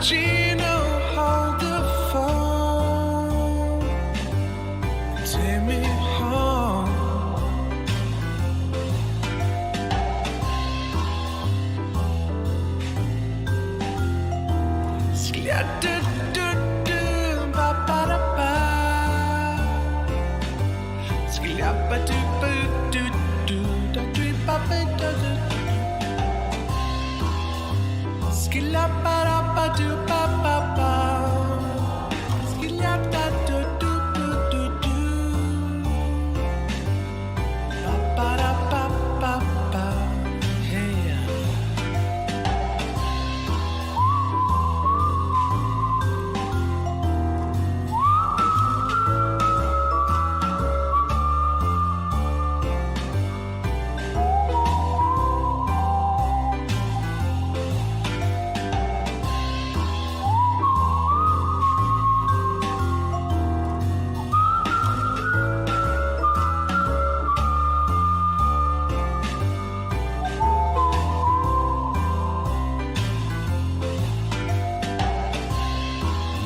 cappuccino, hold the phone, take me home. Skля-do-do-do, ba-ba-da-ba. Skля-ba-do-bo-do-do, da-dee-ba-ba-da-do-do. Skilla-ba-da-ba-do-ba-ba-ba. Skilla-da-do-do-do-do-do. Ba-ba-da-ba-ba-ba. Hey.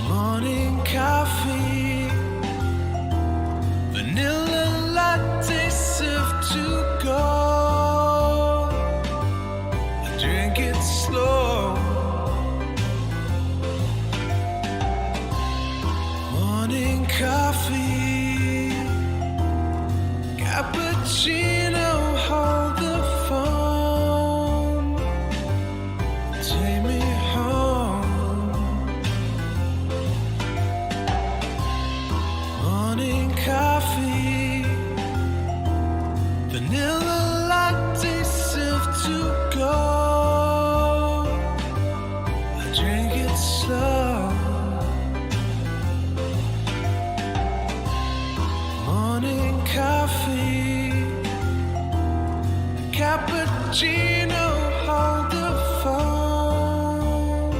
Morning coffee, vanilla latte served to go. I drink it slow. Morning coffee, cappuccino, hold the phone, take me home. Morning coffee, vanilla latte served to go. I drink it slow. Morning coffee, cappuccino, hold the phone,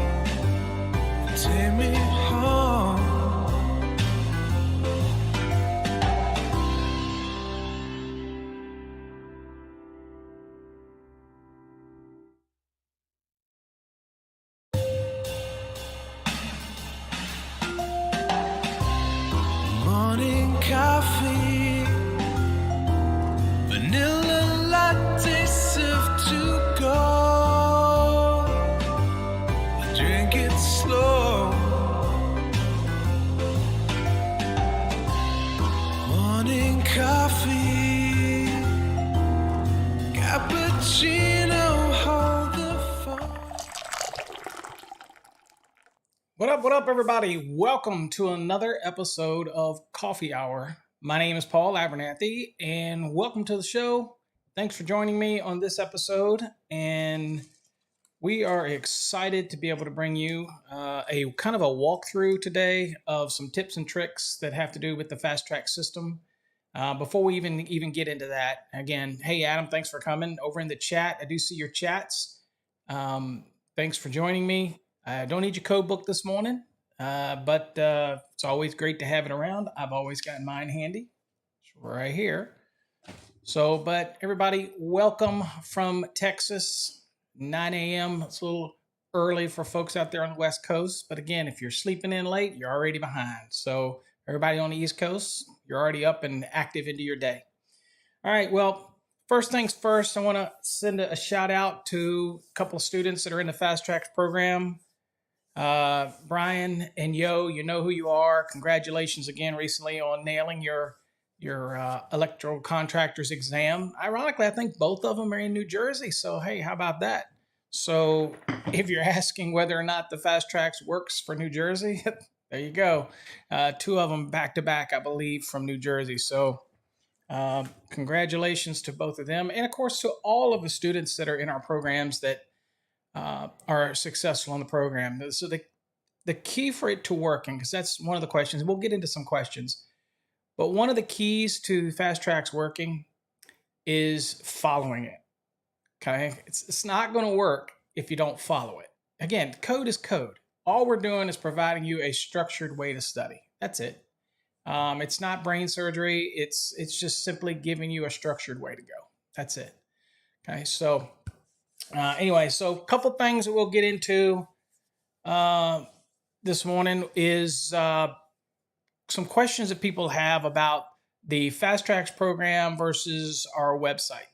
take me home. Morning coffee, vanilla latte served to go. I drink it slow. Morning coffee, cappuccino, hold the phone. What up, everybody? Welcome to another episode of Coffee Hour. My name is Paul Abernathy, and welcome to the show. Thanks for joining me on this episode, and we are excited to be able to bring you a kind of a walkthrough today of some tips and tricks that have to do with the Fast Track system. Before we even get into that, again, hey Adam, thanks for coming over in the chat. I do see your chats. Thanks for joining me. I don't need your code book this morning, but it's always great to have it around. I've always got mine handy. It's right here. So, but everybody, welcome from Texas, 9 a.m. It's a little early for folks out there on the West Coast. But again, if you're sleeping in late, you're already behind. So everybody on the East Coast, you're already up and active into your day. All right, well, first things first, I want to send a shout out to a couple of students that are in the Fast Tracks program. Brian and Yo, you know who you are. Congratulations again recently on nailing your Electro contractors exam. Ironically, I think both of them are in New Jersey. So, hey, how about that? So if you're asking whether or not the Fast Tracks works for New Jersey, there you go. Two of them back to back, I believe, from New Jersey. So congratulations to both of them. And of course, to all of the students that are in our programs that are successful in the program. So the key for it to working, because that's one of the questions, we'll get into some questions, but one of the keys to Fast Tracks working is following it. Okay, it's not going to work if you don't follow it. Again, code is code. All we're doing is providing you a structured way to study. That's it. It's not brain surgery. It's just simply giving you a structured way to go. That's it. Okay, so anyway, so a couple things that we'll get into. this morning is some questions that people have about the Fast Tracks program versus our website,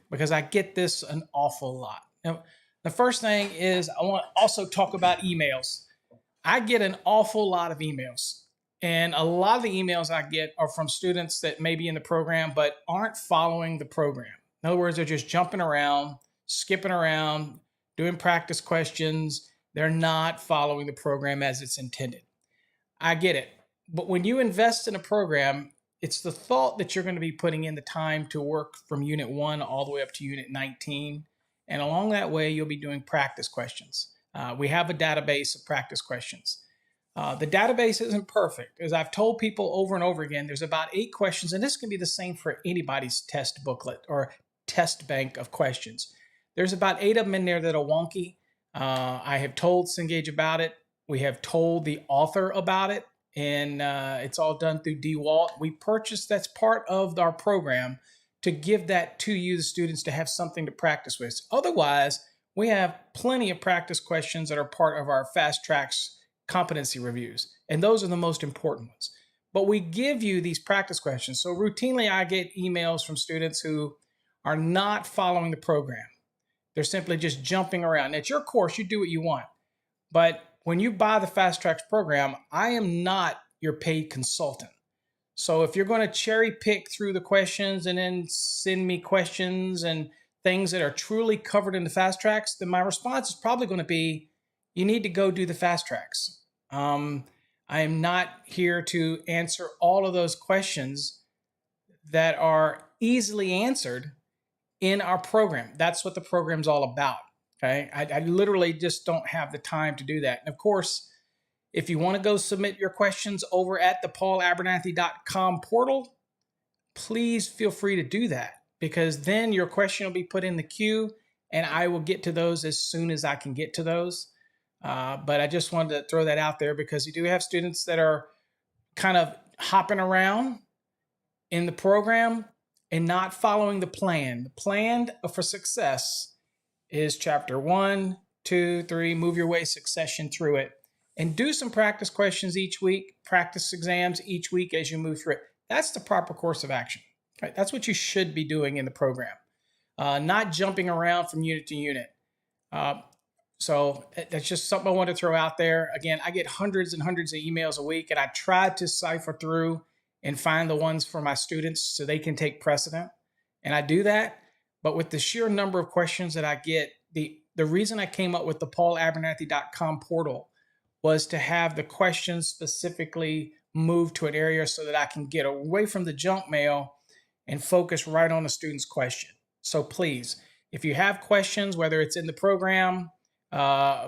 because I get this an awful lot. Now, the first thing is I want to also talk about emails. I get an awful lot of emails, and a lot of the emails I get are from students that may be in the program but aren't following the program. In other words, they're just jumping around, skipping around, doing practice questions. They're not following the program as it's intended. I get it. But when you invest in a program, it's the thought that you're going to be putting in the time to work from Unit 1 all the way up to Unit 19. And along that way, you'll be doing practice questions. We have a database of practice questions. The database isn't perfect. As I've told people over and over again, there's about 8 questions, and this can be the same for anybody's test booklet or test bank of questions. There's about 8 of them in there that are wonky. I have told Cengage about it. We have told the author about it, and it's all done through DeWalt. We purchased, that's part of our program, to give that to you, the students, to have something to practice with. Otherwise, we have plenty of practice questions that are part of our Fast Tracks competency reviews, and those are the most important ones. But we give you these practice questions. So routinely, I get emails from students who are not following the program. They're simply just jumping around. It's your course, you do what you want. But when you buy the Fast Tracks program, I am not your paid consultant. So if you're going to cherry pick through the questions and then send me questions and things that are truly covered in the Fast Tracks, then my response is probably going to be, you need to go do the Fast Tracks. I am not here to answer all of those questions that are easily answered in our program. That's what the program's all about. Okay, I literally just don't have the time to do that. And of course, if you want to go submit your questions over at the paulabernathy.com portal, please feel free to do that, because then your question will be put in the queue and I will get to those as soon as I can get to those. But I just wanted to throw that out there because you do have students that are kind of hopping around in the program and not following the plan. The plan for success is chapter 1, 2, 3, move your way succession through it. And do some practice questions each week, practice exams each week as you move through it. That's the proper course of action. Right? That's what you should be doing in the program, not jumping around from unit to unit. So that's just something I want to throw out there. Again, I get hundreds and hundreds of emails a week, and I try to cipher through and find the ones for my students so they can take precedent. And I do that. But with the sheer number of questions that I get, the reason I came up with the paulabernathy.com portal was to have the questions specifically moved to an area so that I can get away from the junk mail and focus right on the student's question. So please, if you have questions, whether it's in the program,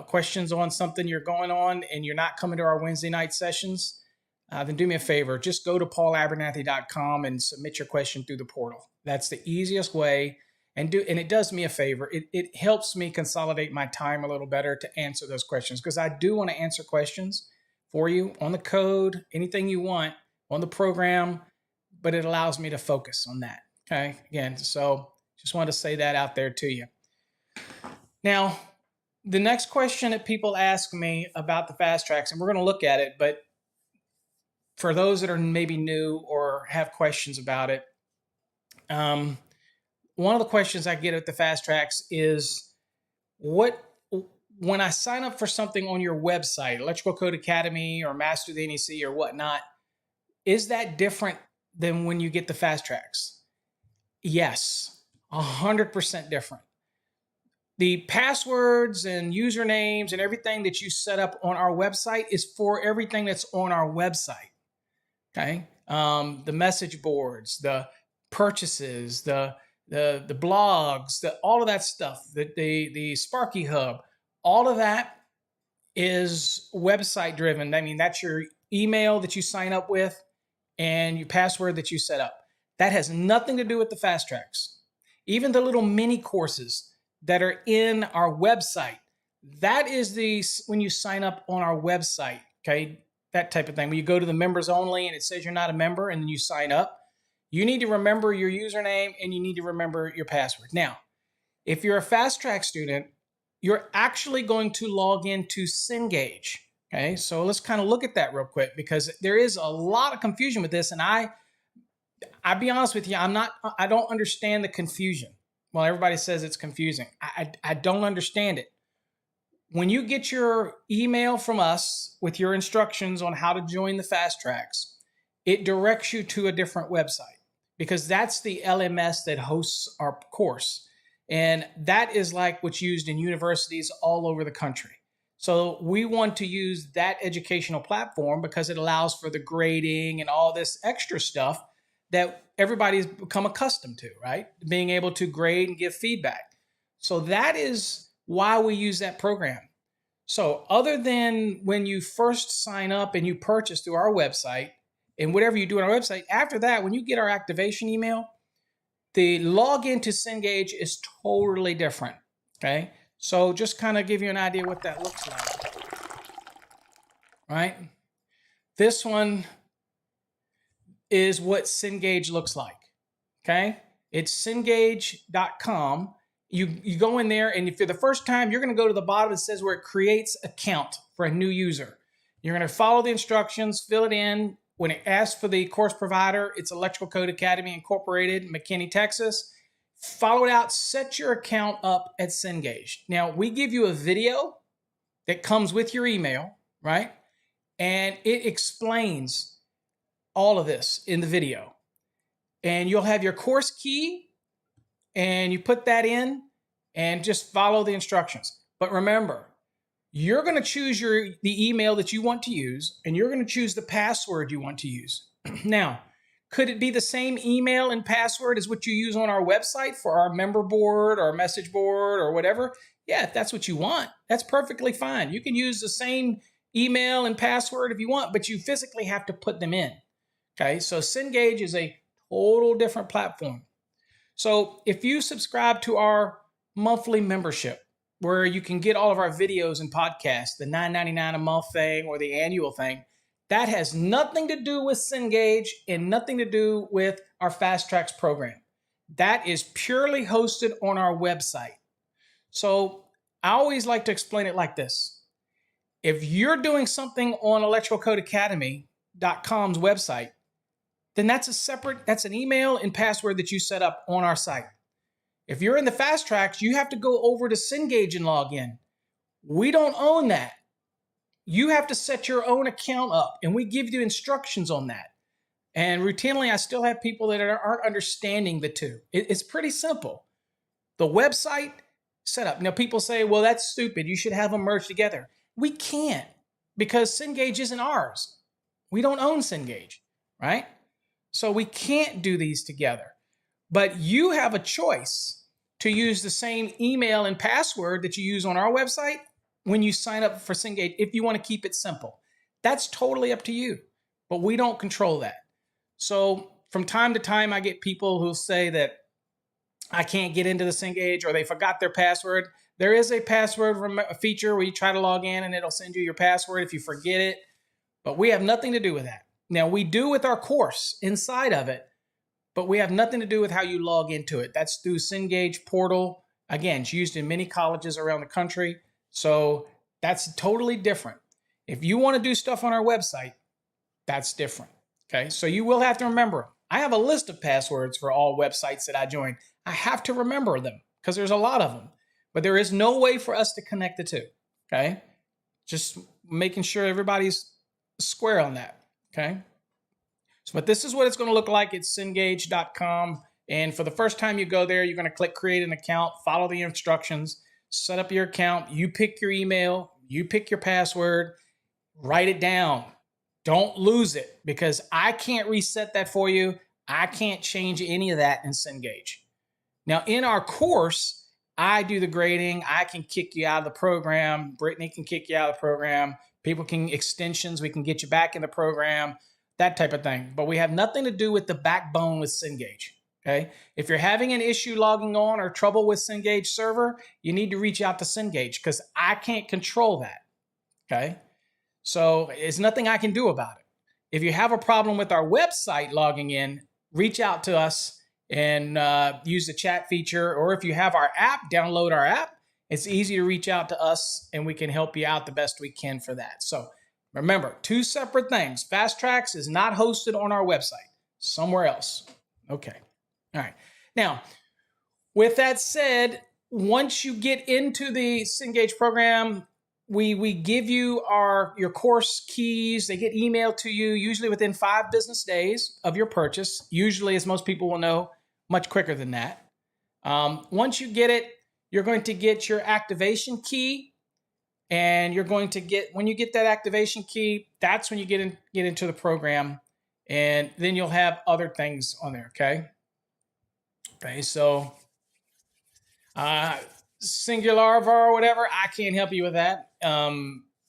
questions on something you're going on and you're not coming to our Wednesday night sessions, then do me a favor. Just go to paulabernathy.com and submit your question through the portal. That's the easiest way. And it does me a favor. It helps me consolidate my time a little better to answer those questions, because I do want to answer questions for you on the code, anything you want on the program, but it allows me to focus on that. Okay, again, so just wanted to say that out there to you. Now, the next question that people ask me about the Fast Tracks, and we're going to look at it, but for those that are maybe new or have questions about it, one of the questions I get at the Fast Tracks is, when I sign up for something on your website, Electrical Code Academy or Master the NEC or whatnot, is that different than when you get the Fast Tracks? Yes, 100% different. The passwords and usernames and everything that you set up on our website is for everything that's on our website. Okay, the message boards, the purchases, the blogs, all of that stuff, the Sparky Hub, all of that is website driven. I mean, that's your email that you sign up with and your password that you set up. That has nothing to do with the Fast Tracks. Even the little mini courses that are in our website, that is when you sign up on our website, okay? That type of thing. When you go to the members only and it says you're not a member and then you sign up, you need to remember your username and you need to remember your password. Now, if you're a Fast Track student you're actually going to log into Cengage. Okay, so let's kind of look at that real quick because there is a lot of confusion with this, and I'll be honest with you, I don't understand the confusion. Well, everybody says it's confusing. I don't understand it. When you get your email from us with your instructions on how to join the Fast Tracks, it directs you to a different website because that's the LMS that hosts our course. And that is like what's used in universities all over the country. So we want to use that educational platform because it allows for the grading and all this extra stuff that everybody's become accustomed to, right? Being able to grade and give feedback. So that is why we use that program. So other than when you first sign up and you purchase through our website and whatever you do on our website, after that, when you get our activation email, the login to Cengage is totally different, okay? So just kind of give you an idea what that looks like, right? This one is what Cengage looks like, okay? It's Cengage.com. You go in there, and if you're the first time, you're going to go to the bottom. It says where it creates account for a new user. You're going to follow the instructions, fill it in. When it asks for the course provider, it's Electrical Code Academy Incorporated, McKinney, Texas. Follow it out, set your account up at Cengage. Now, we give you a video that comes with your email, right? And it explains all of this in the video. And you'll have your course key, and you put that in and just follow the instructions. But remember, you're going to choose the email that you want to use, and you're going to choose the password you want to use. Now, could it be the same email and password as what you use on our website for our member board or message board or whatever? Yeah, if that's what you want, that's perfectly fine. You can use the same email and password if you want, but you physically have to put them in. Okay, so Cengage is a total different platform. So if you subscribe to our monthly membership, where you can get all of our videos and podcasts, the $9.99 a month thing or the annual thing, that has nothing to do with Cengage and nothing to do with our Fast Tracks program. That is purely hosted on our website. So I always like to explain it like this. If you're doing something on electricalcodeacademy.com's website, then that's an email and password that you set up on our site. If you're in the Fast Tracks, you have to go over to Cengage and log in. We don't own that. You have to set your own account up, and we give you instructions on that. And routinely, I still have people that aren't understanding the two. It's pretty simple. The website setup. Now, people say, well, that's stupid. You should have them merged together. We can't because Cengage isn't ours. We don't own Cengage, right? So we can't do these together. But you have a choice to use the same email and password that you use on our website when you sign up for Cengage if you want to keep it simple. That's totally up to you, but we don't control that. So from time to time, I get people who say that I can't get into the Cengage or they forgot their password. There is a password feature where you try to log in and it'll send you your password if you forget it, but we have nothing to do with that. Now, we do with our course inside of it, but we have nothing to do with how you log into it. That's through Cengage portal. Again, it's used in many colleges around the country. So that's totally different. If you want to do stuff on our website, that's different. Okay, so you will have to remember. I have a list of passwords for all websites that I join. I have to remember them because there's a lot of them. But there is no way for us to connect the two. Okay, just making sure everybody's square on that. Okay. So, but this is what it's going to look like. It's Cengage.com. And for the first time you go there, you're going to click create an account, follow the instructions, set up your account. You pick your email, you pick your password, write it down. Don't lose it because I can't reset that for you. I can't change any of that in Cengage. Now, in our course, I do the grading. I can kick you out of the program. Brittany can kick you out of the program. People can extensions. We can get you back in the program, that type of thing. But we have nothing to do with the backbone with Cengage. Okay. If you're having an issue logging on or trouble with Cengage server, you need to reach out to Cengage because I can't control that. Okay. So it's nothing I can do about it. If you have a problem with our website logging in, reach out to us and use the chat feature. Or if you have our app, download our app it's easy to reach out to us and we can help you out the best we can for that. So remember, two separate things. Fast Trax is not hosted on our website, somewhere else. Okay. All right. Now, with that said, once you get into the Cengage program, we give you your course keys. They get emailed to you usually within 5 business days of your purchase. Usually, as most people will know, much quicker than that. Once you get it, you're going to get your activation key, and you're going to get, when you get that activation key, that's when you get into the program, and then you'll have other things on there. Okay, so Singular or whatever, I can't help you with that.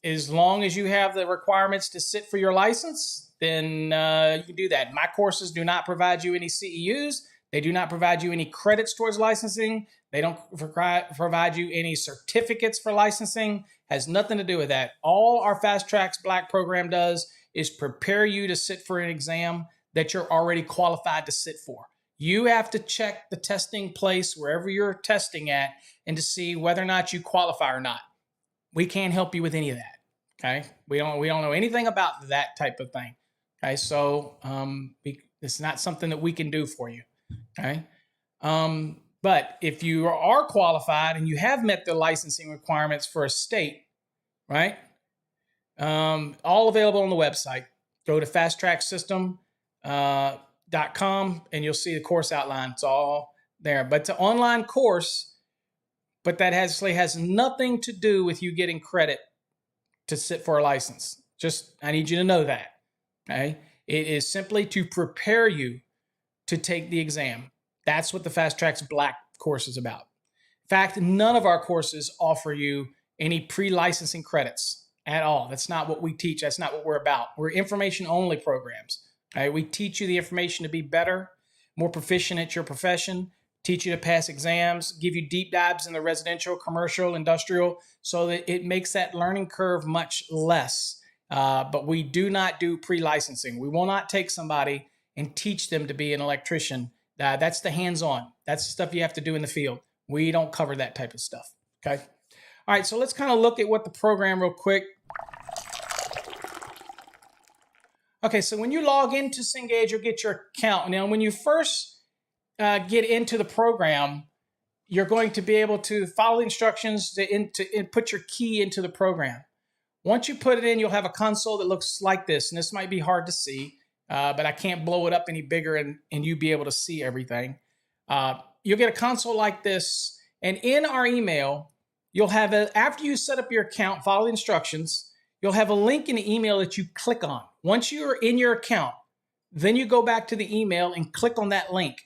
As long as you have the requirements to sit for your license, then you can do that. My courses do not provide you any CEUs. They do not provide you any credits towards licensing. They don't provide you any certificates for licensing. Has nothing to do with that. All our Fast Trax Black program does is prepare you to sit for an exam that you're already qualified to sit for. You have to check the testing place wherever you're testing at and to see whether or not you qualify or not. We can't help you with any of that. Okay, we don't know anything about that type of thing. Okay, so it's not something that we can do for you. Okay, but if you are qualified and you have met the licensing requirements for a state, right? All available on the website. Go to fasttracksystem.com and you'll see the course outline. It's all there. But it's an online course, but that actually has nothing to do with you getting credit to sit for a license. Just, I need you to know that. Okay? It is simply to prepare you to take the exam. That's what the Fast Trax Black course is about. In fact, none of our courses offer you any pre-licensing credits at all. That's not what we teach. That's not what we're about. We're information-only programs. Okay? We teach you the information to be better, more proficient at your profession, teach you to pass exams, give you deep dives in the residential, commercial, industrial, so that it makes that learning curve much less. But we do not do pre-licensing. We will not take somebody and teach them to be an electrician. That's the hands-on. That's the stuff you have to do in the field. We don't cover that type of stuff. Okay. All right, so let's kind of look at what the program real quick. Okay, so when you log into Cengage, you'll get your account. Now, when you first get into the program, you're going to be able to follow the instructions to input your key into the program. Once you put it in, you'll have a console that looks like this, and this might be hard to see, but I can't blow it up any bigger and you be able to see everything. You'll get a console like this, and in our email, you'll have after you set up your account, follow the instructions, you'll have a link in the email that you click on. Once you're in your account, then you go back to the email and click on that link.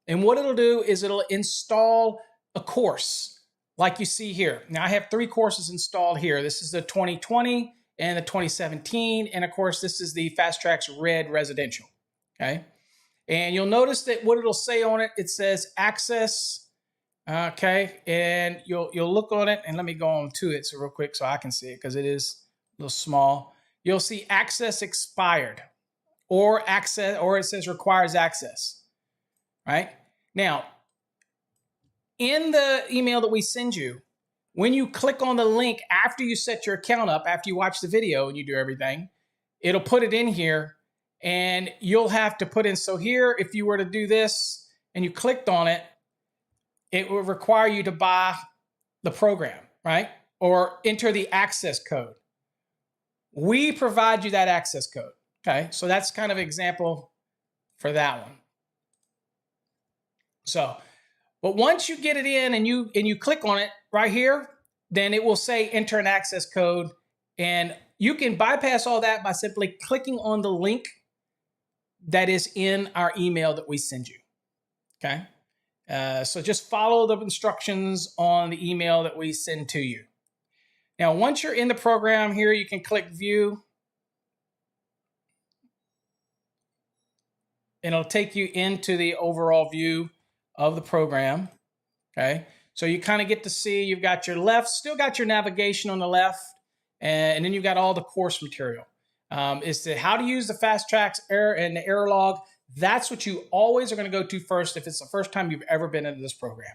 And what it'll do is it'll install a course like you see here. Now I have 3 courses installed here. This is the 2020 and the 2017. And of course, this is the Fast Trax Red Residential. Okay. And you'll notice that what it'll say on it, it says access. Okay. And you'll look on it, and let me go on to it so real quick so I can see it because it is a little small. You'll see access expired or it says requires access. Right? Now, in the email that we send you, when you click on the link after you set your account up, after you watch the video and you do everything, it'll put it in here, and you'll have to put in, so here, if you were to do this and you clicked on it, it will require you to buy the program, right? Or enter the access code. We provide you that access code. Okay, so that's kind of an example for that one. So, but once you get it in and you click on it right here, then it will say enter an access code, and you can bypass all that by simply clicking on the link that is in our email that we send you. Okay, so just follow the instructions on the email that we send to you. Now, once you're in the program here, you can click view, and it'll take you into the overall view of the program. Okay, so you kind of get to see, you've got your left, still got your navigation on the left, and then you've got all the course material. Is to how to use the Fast Trax error and the error log. That's what you always are going to go to first if it's the first time you've ever been into this program,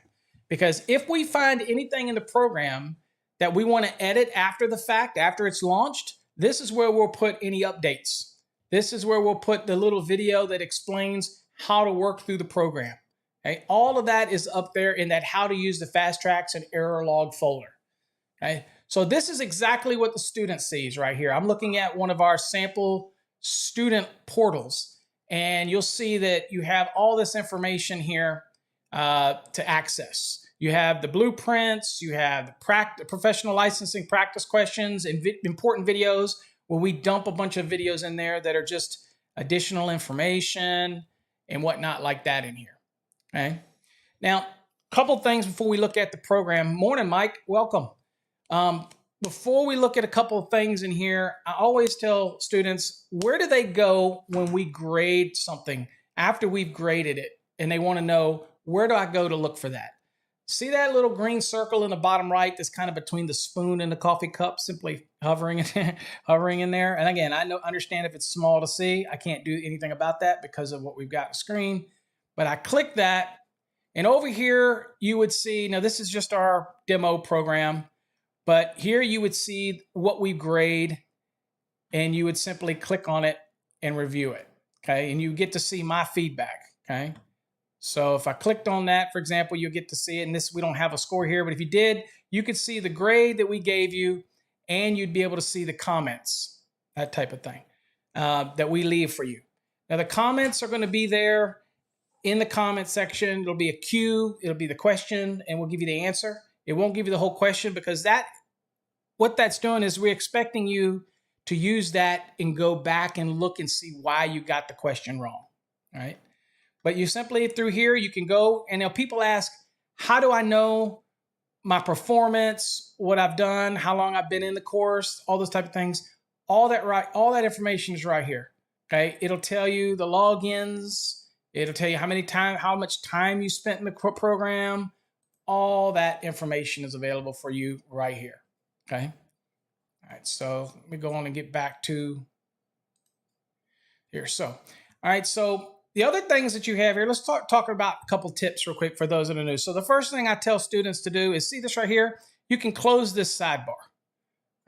Because if we find anything in the program that we want to edit after the fact, after it's launched, this is where we'll put any updates. This is where we'll put the little video that explains how to work through the program. Okay? All of that is up there in that how to use the fast tracks and error log folder. Okay? So this is exactly what the student sees right here. I'm looking at one of our sample student portals, and you'll see that you have all this information here to access. You have the blueprints, you have the professional licensing practice questions and important videos where we dump a bunch of videos in there that are just additional information and whatnot like that in here. Okay. Now, a couple things before we look at the program. Morning, Mike. Welcome. Before we look at a couple of things in here, I always tell students, where do they go when we grade something after we've graded it? And they want to know, where do I go to look for that? See that little green circle in the bottom right that's kind of between the spoon and the coffee cup, simply hovering in there. And again, I understand if it's small to see, I can't do anything about that because of what we've got on the screen. But I click that, and over here you would see, now this is just our demo program, but here you would see what we grade, and you would simply click on it and review it, okay? And you get to see my feedback, okay? So if I clicked on that, for example, you'll get to see it. And this, we don't have a score here, but if you did, you could see the grade that we gave you, and you'd be able to see the comments, that type of thing, that we leave for you. Now the comments are going to be there in the comment section. It'll be a Q, it'll be the question, and we'll give you the answer. It won't give you the whole question, because what that's doing is we're expecting you to use that and go back and look and see why you got the question wrong, all right? But you simply, through here, you can go, and now people ask, how do I know my performance, what I've done, how long I've been in the course, all those type of things. All that information is right here, okay? It'll tell you the logins, it'll tell you how much time you spent in the program. All that information is available for you right here, okay? All right, so let me go on and get back to here. So, all right, so the other things that you have here, let's talk about a couple tips real quick for those that are new. So the first thing I tell students to do is, see this right here? You can close this sidebar, all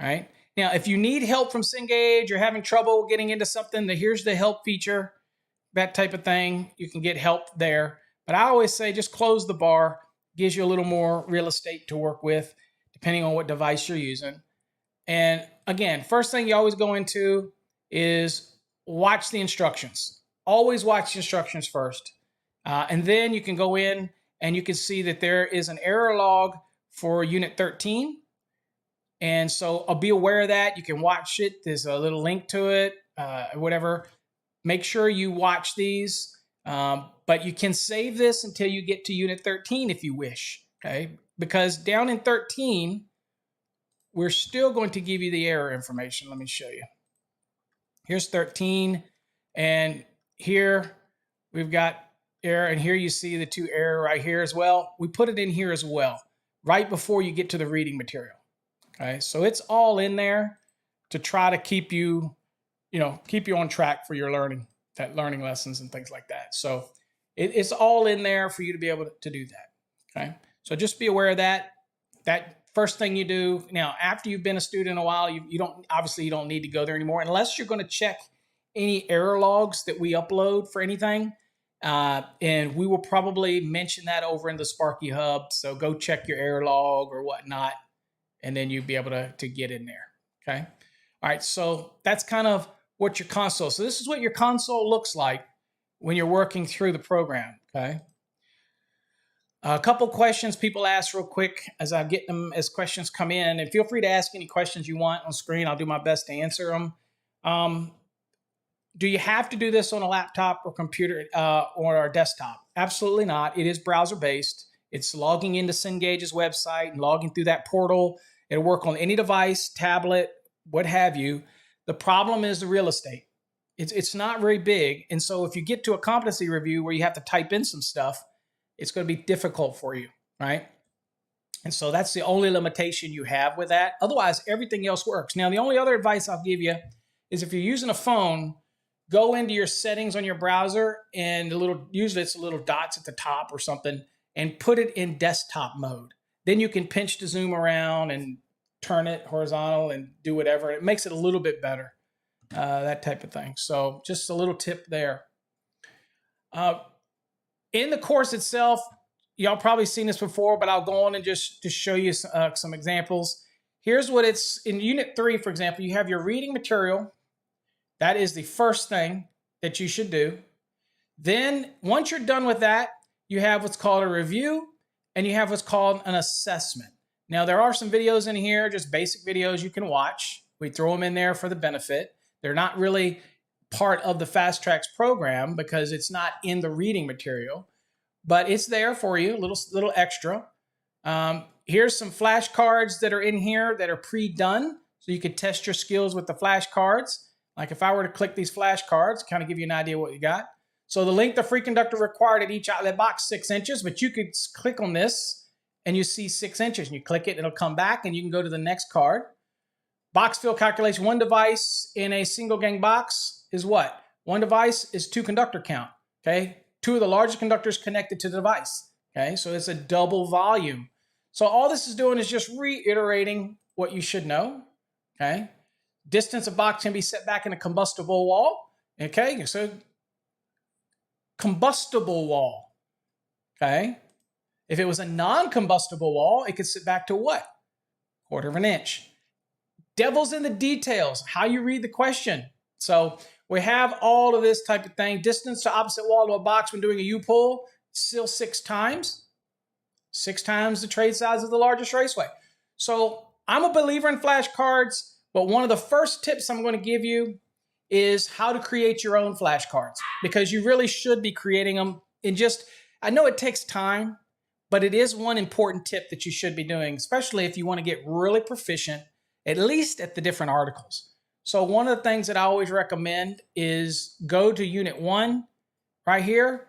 right? Now, if you need help from Cengage, you're having trouble getting into something, here's the help feature, that type of thing. You can get help there. But I always say just close the bar. Gives you a little more real estate to work with, depending on what device you're using. And again, first thing you always go into is watch the instructions. Always watch the instructions first. And then you can go in and you can see that there is an error log for Unit 13. And so I'll be aware of that. You can watch it. There's a little link to it, whatever. Make sure you watch these. But you can save this until you get to Unit 13 if you wish, okay? Because down in 13, we're still going to give you the error information. Let me show you. Here's 13, and here we've got error, and here you see the 2 error right here as well. We put it in here as well, right before you get to the reading material, okay? So it's all in there to try to keep you on track for your learning lessons and things like that. So it's all in there for you to be able to do that, okay? So just be aware of that. That first thing you do. Now, after you've been a student a while, you don't need to go there anymore unless you're going to check any error logs that we upload for anything. And we will probably mention that over in the Sparky Hub. So go check your error log or whatnot, and then you'll be able to get in there, okay? All right, so that's kind of what your console. So this is what your console looks like when you're working through the program, okay? A couple questions people ask real quick as I get them as questions come in, and feel free to ask any questions you want on screen. I'll do my best to answer them. Do you have to do this on a laptop or computer or a desktop? Absolutely not. It is browser-based. It's logging into Cengage's website and logging through that portal. It'll work on any device, tablet, what have you. The problem is the real estate. It's not very big, and so if you get to a competency review where you have to type in some stuff, it's going to be difficult for you, right? And so that's the only limitation you have with that. Otherwise, everything else works. Now, the only other advice I'll give you is if you're using a phone, go into your settings on your browser, and usually it's the little dots at the top or something, and put it in desktop mode. Then you can pinch to zoom around and turn it horizontal and do whatever. It makes it a little bit better, that type of thing. So just a little tip there. In the course itself, y'all probably seen this before, but I'll go on and just show you some examples. Here's what it's in Unit 3, for example. You have your reading material. That is the first thing that you should do. Then once you're done with that, you have what's called a review and you have what's called an assessment. Now, there are some videos in here, just basic videos you can watch. We throw them in there for the benefit. They're not really part of the Fast Trax program because it's not in the reading material, but it's there for you, a little extra. Here's some flashcards that are in here that are pre-done, so you could test your skills with the flashcards. Like if I were to click these flashcards, kind of give you an idea what you got. So the length of free conductor required at each outlet box, 6 inches, but you could click on this and you see 6 inches and you click it, it'll come back and you can go to the next card. Box fill calculation, 1 device in a single gang box is what? 1 device is 2 conductor count, okay? 2 of the largest conductors connected to the device, okay? So it's a double volume. So all this is doing is just reiterating what you should know, okay? Distance of box can be set back in a combustible wall, okay? So combustible wall, okay? If it was a non-combustible wall, it could sit back to what? 1/4 inch. Devil's in the details, how you read the question. So we have all of this type of thing. Distance to opposite wall of a box when doing a U-pull, still 6 times. 6 times the trade size of the largest raceway. So I'm a believer in flashcards, but one of the first tips I'm going to give you is how to create your own flashcards, because you really should be creating them in just, I know it takes time, but it is one important tip that you should be doing, especially if you want to get really proficient, at least at the different articles. So one of the things that I always recommend is go to Unit 1 right here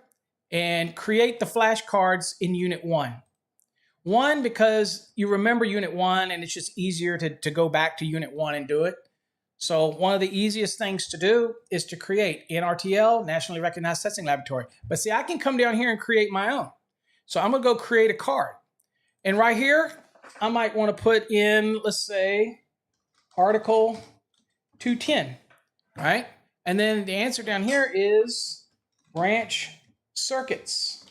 and create the flashcards in Unit 1. One, because you remember Unit 1 and it's just easier to go back to Unit 1 and do it. So one of the easiest things to do is to create Nrtl, Nationally Recognized Testing Laboratory. But see, I can come down here and create my own. So I'm going to go create a card. And right here, I might want to put in, let's say, Article 210, right? And then the answer down here is branch circuits.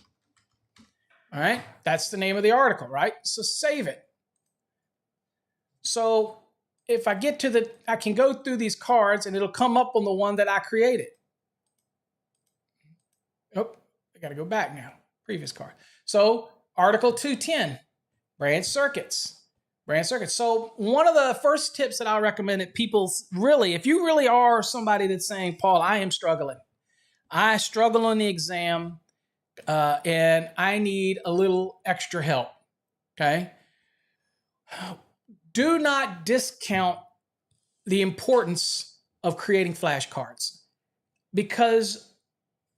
All right, that's the name of the article, right? So save it. So if I get to I can go through these cards and it'll come up on the one that I created. Oh, I got to go back now. Previous card. So Article 210, branch circuits. Branch circuits. So one of the first tips that I recommend that people really, if you really are somebody that's saying, Paul, I am struggling. I struggle on the exam and I need a little extra help, okay? Do not discount the importance of creating flashcards, because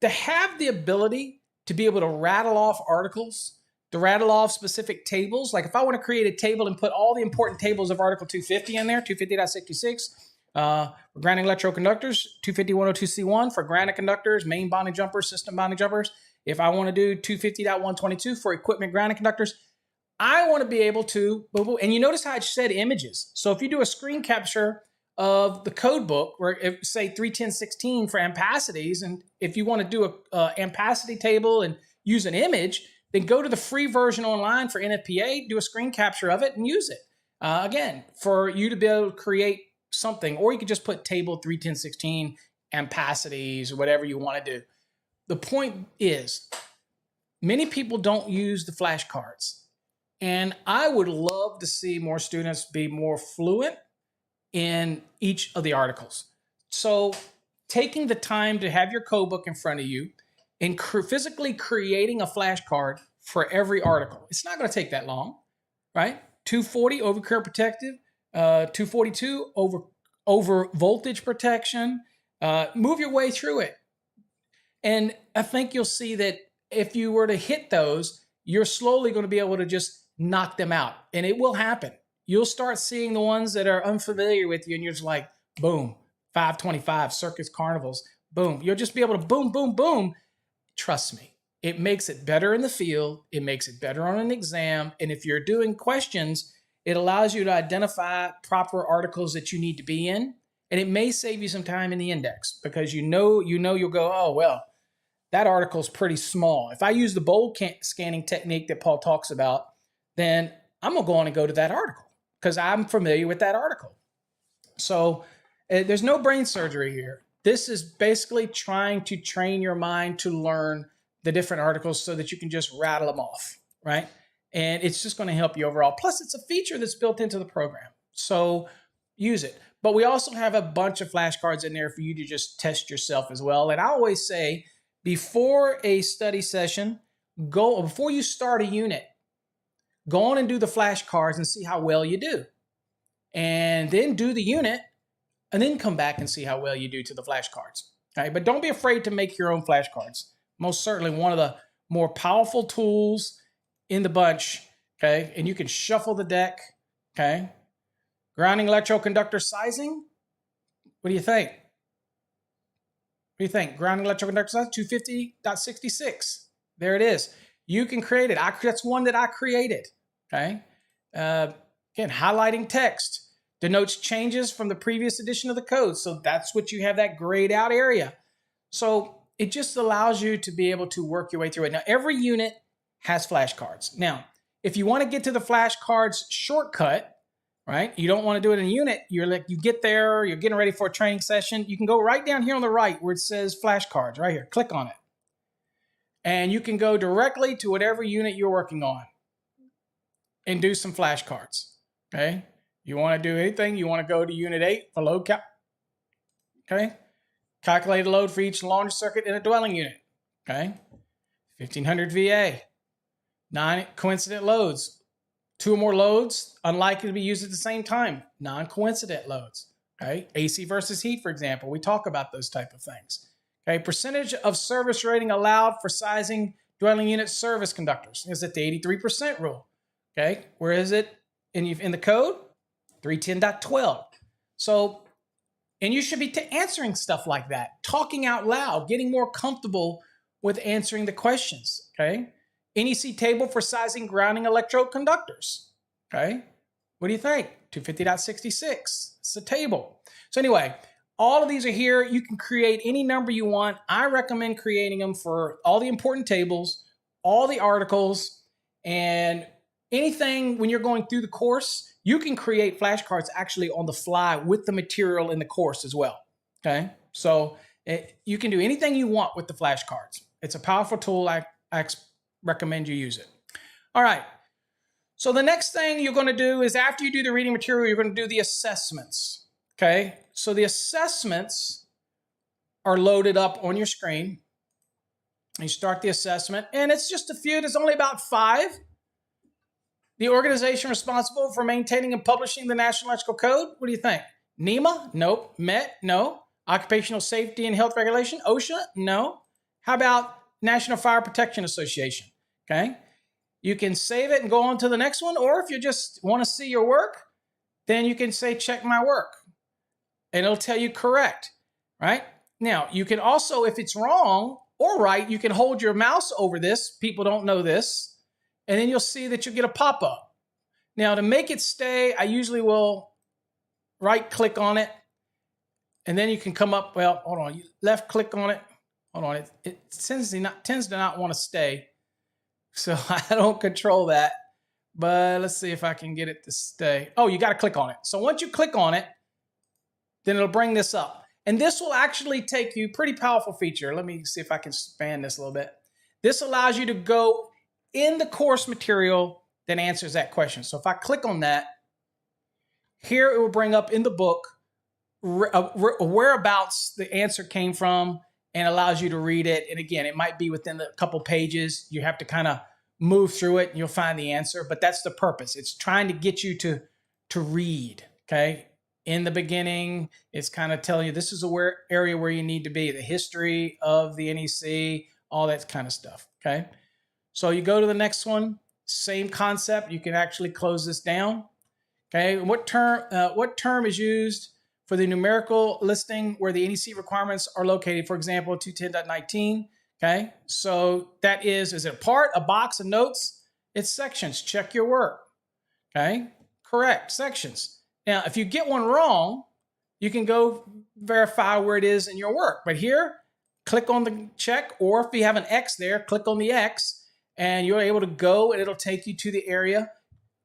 to have the ability to be able to rattle off articles, to rattle off specific tables, like if I want to create a table and put all the important tables of Article 250 in there, 250.66, for grounding electro conductors, 250.102C1 for grounded conductors, main bonding jumpers, system bonding jumpers. If I want to do 250.122 for equipment grounding conductors, I want to be able to, and you notice how it said images. So if you do a screen capture of the code book, where if, say 310.16 for ampacities, and if you want to do a ampacity table and use an image, then go to the free version online for NFPA, do a screen capture of it and use it. Again, for you to be able to create something, or you could just put table 310.16 ampacities or whatever you want to do. The point is, many people don't use the flashcards. And I would love to see more students be more fluent in each of the articles. So taking the time to have your code book in front of you and physically creating a flashcard for every article. It's not going to take that long, right? 240 overcurrent protective, 242 over voltage protection. Move your way through it. And I think you'll see that if you were to hit those, you're slowly going to be able to just knock them out. And it will happen. You'll start seeing the ones that are unfamiliar with you and you're just like, boom, 525, circus carnivals, boom. You'll just be able to boom, boom, boom. Trust me, It makes it better in the field. It makes it better on an exam. And if you're doing questions, it allows you to identify proper articles that you need to be in. And it may save you some time in the index because you'll go, oh, well, that article is pretty small. If I use the bold scanning technique that Paul talks about, then I'm going to go on and go to that article because I'm familiar with that article. So there's no brain surgery here. This is basically trying to train your mind to learn the different articles so that you can just rattle them off, right? And it's just going to help you overall. Plus, it's a feature that's built into the program. So use it. But we also have a bunch of flashcards in there for you to just test yourself as well. And I always say, before a study session, before you start a unit, go on and do the flashcards and see how well you do. And then do the unit, and then come back and see how well you do to the flashcards. Okay? But don't be afraid to make your own flashcards. Most certainly one of the more powerful tools in the bunch. Okay, and you can shuffle the deck. Okay, grounding electro conductor sizing. What do you think? What do you think? Grounding electro conductor size 250.66. There it is. You can create it. That's one that I created. Okay. Again, highlighting text denotes changes from the previous edition of the code. So that's what you have, that grayed out area. So it just allows you to be able to work your way through it. Now, every unit has flashcards. Now, if you want to get to the flashcards shortcut, right? You don't want to do it in a unit. You get there, you're getting ready for a training session. You can go right down here on the right where it says flashcards, right here. Click on it. And you can go directly to whatever unit you're working on and do some flashcards, okay? You want to do anything, you want to go to unit 8 for load count, okay? Calculate a load for each laundry circuit in a dwelling unit, okay? 1500 VA, 9 coincident loads. 2 or more loads unlikely to be used at the same time, non-coincident loads, okay? AC versus heat, for example. We talk about those type of things, okay? Percentage of service rating allowed for sizing dwelling unit service conductors is at the 83% rule, okay? Where is it in the code? 310.12. So, and you should be answering stuff like that, talking out loud, getting more comfortable with answering the questions, okay? NEC table for sizing grounding electrode conductors, okay? What do you think? 250.66, it's a table. So anyway, all of these are here. You can create any number you want. I recommend creating them for all the important tables, all the articles, and anything when you're going through the course. You can create flashcards actually on the fly with the material in the course as well, okay? So you can do anything you want with the flashcards. It's a powerful tool. I recommend you use it. All right. So the next thing you're going to do is after you do the reading material, you're going to do the assessments, okay? So the assessments are loaded up on your screen. You start the assessment, and it's just a few. There's only about 5. The organization responsible for maintaining and publishing the National Electrical Code, what do you think? NEMA? Nope. MET? No. Occupational Safety and Health Regulation? OSHA? No. How about National Fire Protection Association? Okay. You can save it and go on to the next one, or if you just want to see your work, then you can say, check my work, and it'll tell you correct, right? Now, you can also, if it's wrong or right, you can hold your mouse over this. People don't know this. And then you'll see that you'll get a pop-up. Now, to make it stay, I usually will right-click on it, and then you can come up, well, hold on, you left-click on it. Hold on, it tends to not want to stay, so I don't control that. But let's see if I can get it to stay. Oh, you got to click on it. So once you click on it, then it'll bring this up. And this will actually take you, pretty powerful feature. Let me see if I can expand this a little bit. This allows you to go in the course material that answers that question. So if I click on that, here it will bring up in the book whereabouts the answer came from and allows you to read it. And again, it might be within a couple pages. You have to kind of move through it and you'll find the answer, but that's the purpose. It's trying to get you to read, okay? In the beginning, it's kind of telling you this is a area where you need to be, the history of the NEC, all that kind of stuff, okay? So you go to the next one, same concept. You can actually close this down. Okay, what term is used for the numerical listing where the NEC requirements are located? For example, 210.19. Okay, so that is it a part, a box, of notes? It's sections. Check your work. Okay, correct, sections. Now, if you get one wrong, you can go verify where it is in your work. But here, click on the check, or if you have an X there, click on the X, and you're able to go, and it'll take you to the area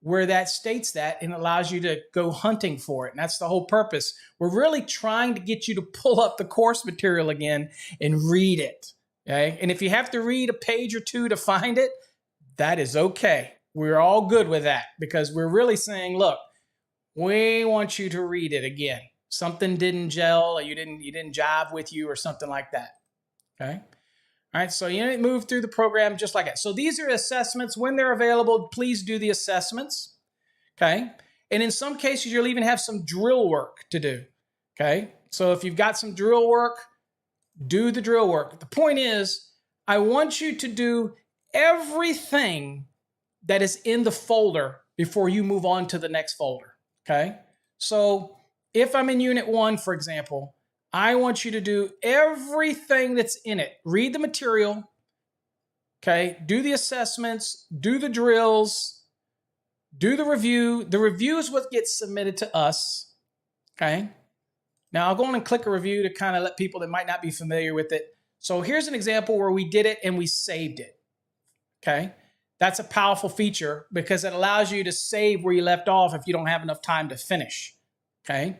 where that states that and allows you to go hunting for it. And that's the whole purpose. We're really trying to get you to pull up the course material again and read it. Okay? And if you have to read a page or two to find it, that is okay. We're all good with that because we're really saying, look, we want you to read it again. Something didn't gel, or you didn't jive with you, or something like that. Okay. All right. So you move through the program just like that. So these are assessments. When they're available, please do the assessments. Okay. And in some cases, you'll even have some drill work to do. Okay. So if you've got some drill work, do the drill work. The point is, I want you to do everything that is in the folder before you move on to the next folder. Okay. So if I'm in Unit 1, for example, I want you to do everything that's in it. Read the material. Okay. Do the assessments, do the drills, do the review. The review is what gets submitted to us. Okay. Now I'll go on and click a review to kind of let people that might not be familiar with it. So here's an example where we did it and we saved it. Okay. That's a powerful feature because it allows you to save where you left off if you don't have enough time to finish. Okay.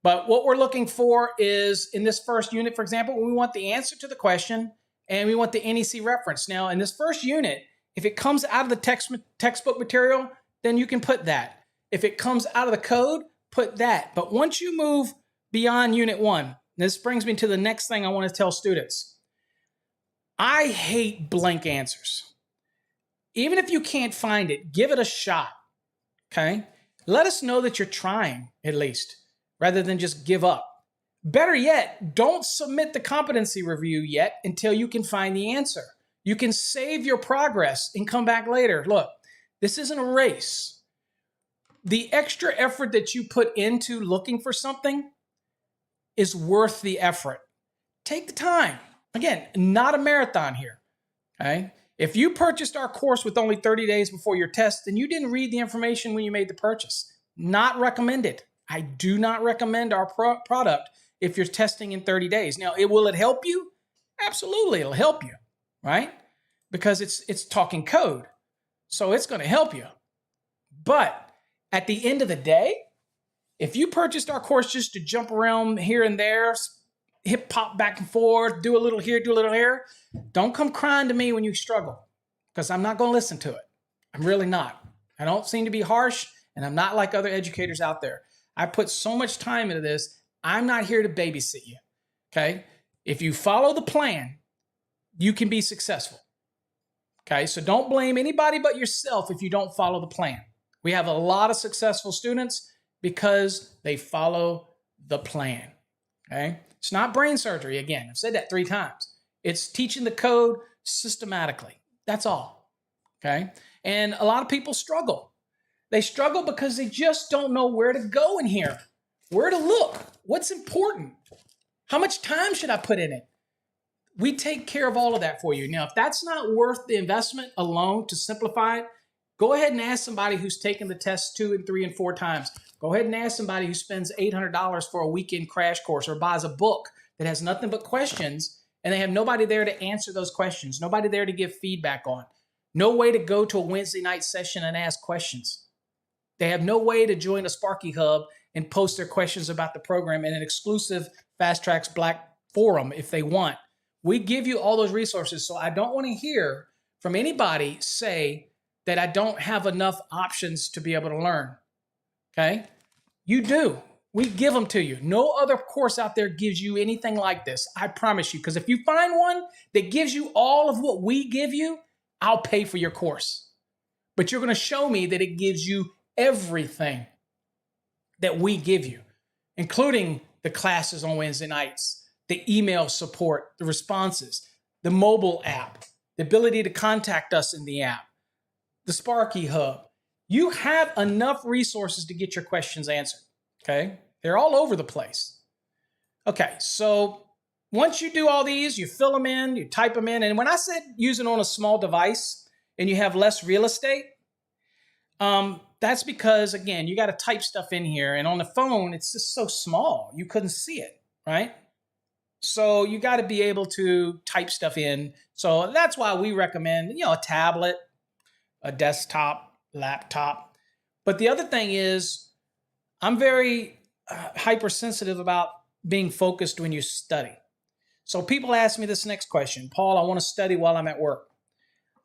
But what we're looking for is in this first unit, for example, we want the answer to the question and we want the NEC reference. Now, in this first unit, if it comes out of the textbook material, then you can put that. If it comes out of the code, put that. But once you move beyond Unit 1, this brings me to the next thing I want to tell students. I hate blank answers. Even if you can't find it, give it a shot. Okay? Let us know that you're trying, at least, rather than just give up. Better yet, don't submit the competency review yet until you can find the answer. You can save your progress and come back later. Look, this isn't a race. The extra effort that you put into looking for something is worth the effort. Take the time. Again, not a marathon here. Okay? If you purchased our course with only 30 days before your test, then you didn't read the information when you made the purchase. Not recommended. I do not recommend our product if you're testing in 30 days. Now, will it help you? Absolutely, it'll help you, right? Because it's talking code. So it's going to help you. But at the end of the day, if you purchased our course just to jump around here and there, hip hop back and forth, do a little here, do a little here, don't come crying to me when you struggle because I'm not going to listen to it. I'm really not. I don't seem to be harsh, and I'm not like other educators out there. I put so much time into this. I'm not here to babysit you. Okay. If you follow the plan, you can be successful. Okay. So don't blame anybody but yourself if you don't follow the plan. We have a lot of successful students because they follow the plan. Okay. It's not brain surgery. Again, I've said that 3 times. It's teaching the code systematically. That's all. Okay. And a lot of people struggle. They struggle because they just don't know where to go in here, where to look, what's important, how much time should I put in it? We take care of all of that for you. Now, if that's not worth the investment alone to simplify it, go ahead and ask somebody who's taken the test 2 and 3 and 4 times. Go ahead and ask somebody who spends $800 for a weekend crash course or buys a book that has nothing but questions and they have nobody there to answer those questions, nobody there to give feedback on, no way to go to a Wednesday night session and ask questions. They have no way to join a Sparky Hub and post their questions about the program in an exclusive Fast Trax Black forum if they want. We give you all those resources, so I don't want to hear from anybody say that I don't have enough options to be able to learn. Okay? You do. We give them to you. No other course out there gives you anything like this. I promise you. Because if you find one that gives you all of what we give you, I'll pay for your course. But you're going to show me that it gives you everything that we give you, including the classes on Wednesday nights, the email support, the responses, the mobile app, the ability to contact us in the app, the Sparky Hub. You have enough resources to get your questions answered, okay? They're all over the place. Okay, so once you do all these, you fill them in, you type them in. And when I said use it on a small device and you have less real estate, that's because, again, you got to type stuff in here. And on the phone, it's just so small. You couldn't see it, right? So you got to be able to type stuff in. So that's why we recommend, a tablet, a desktop, laptop. But the other thing is, I'm very hypersensitive about being focused when you study. So people ask me this next question, Paul, I want to study while I'm at work.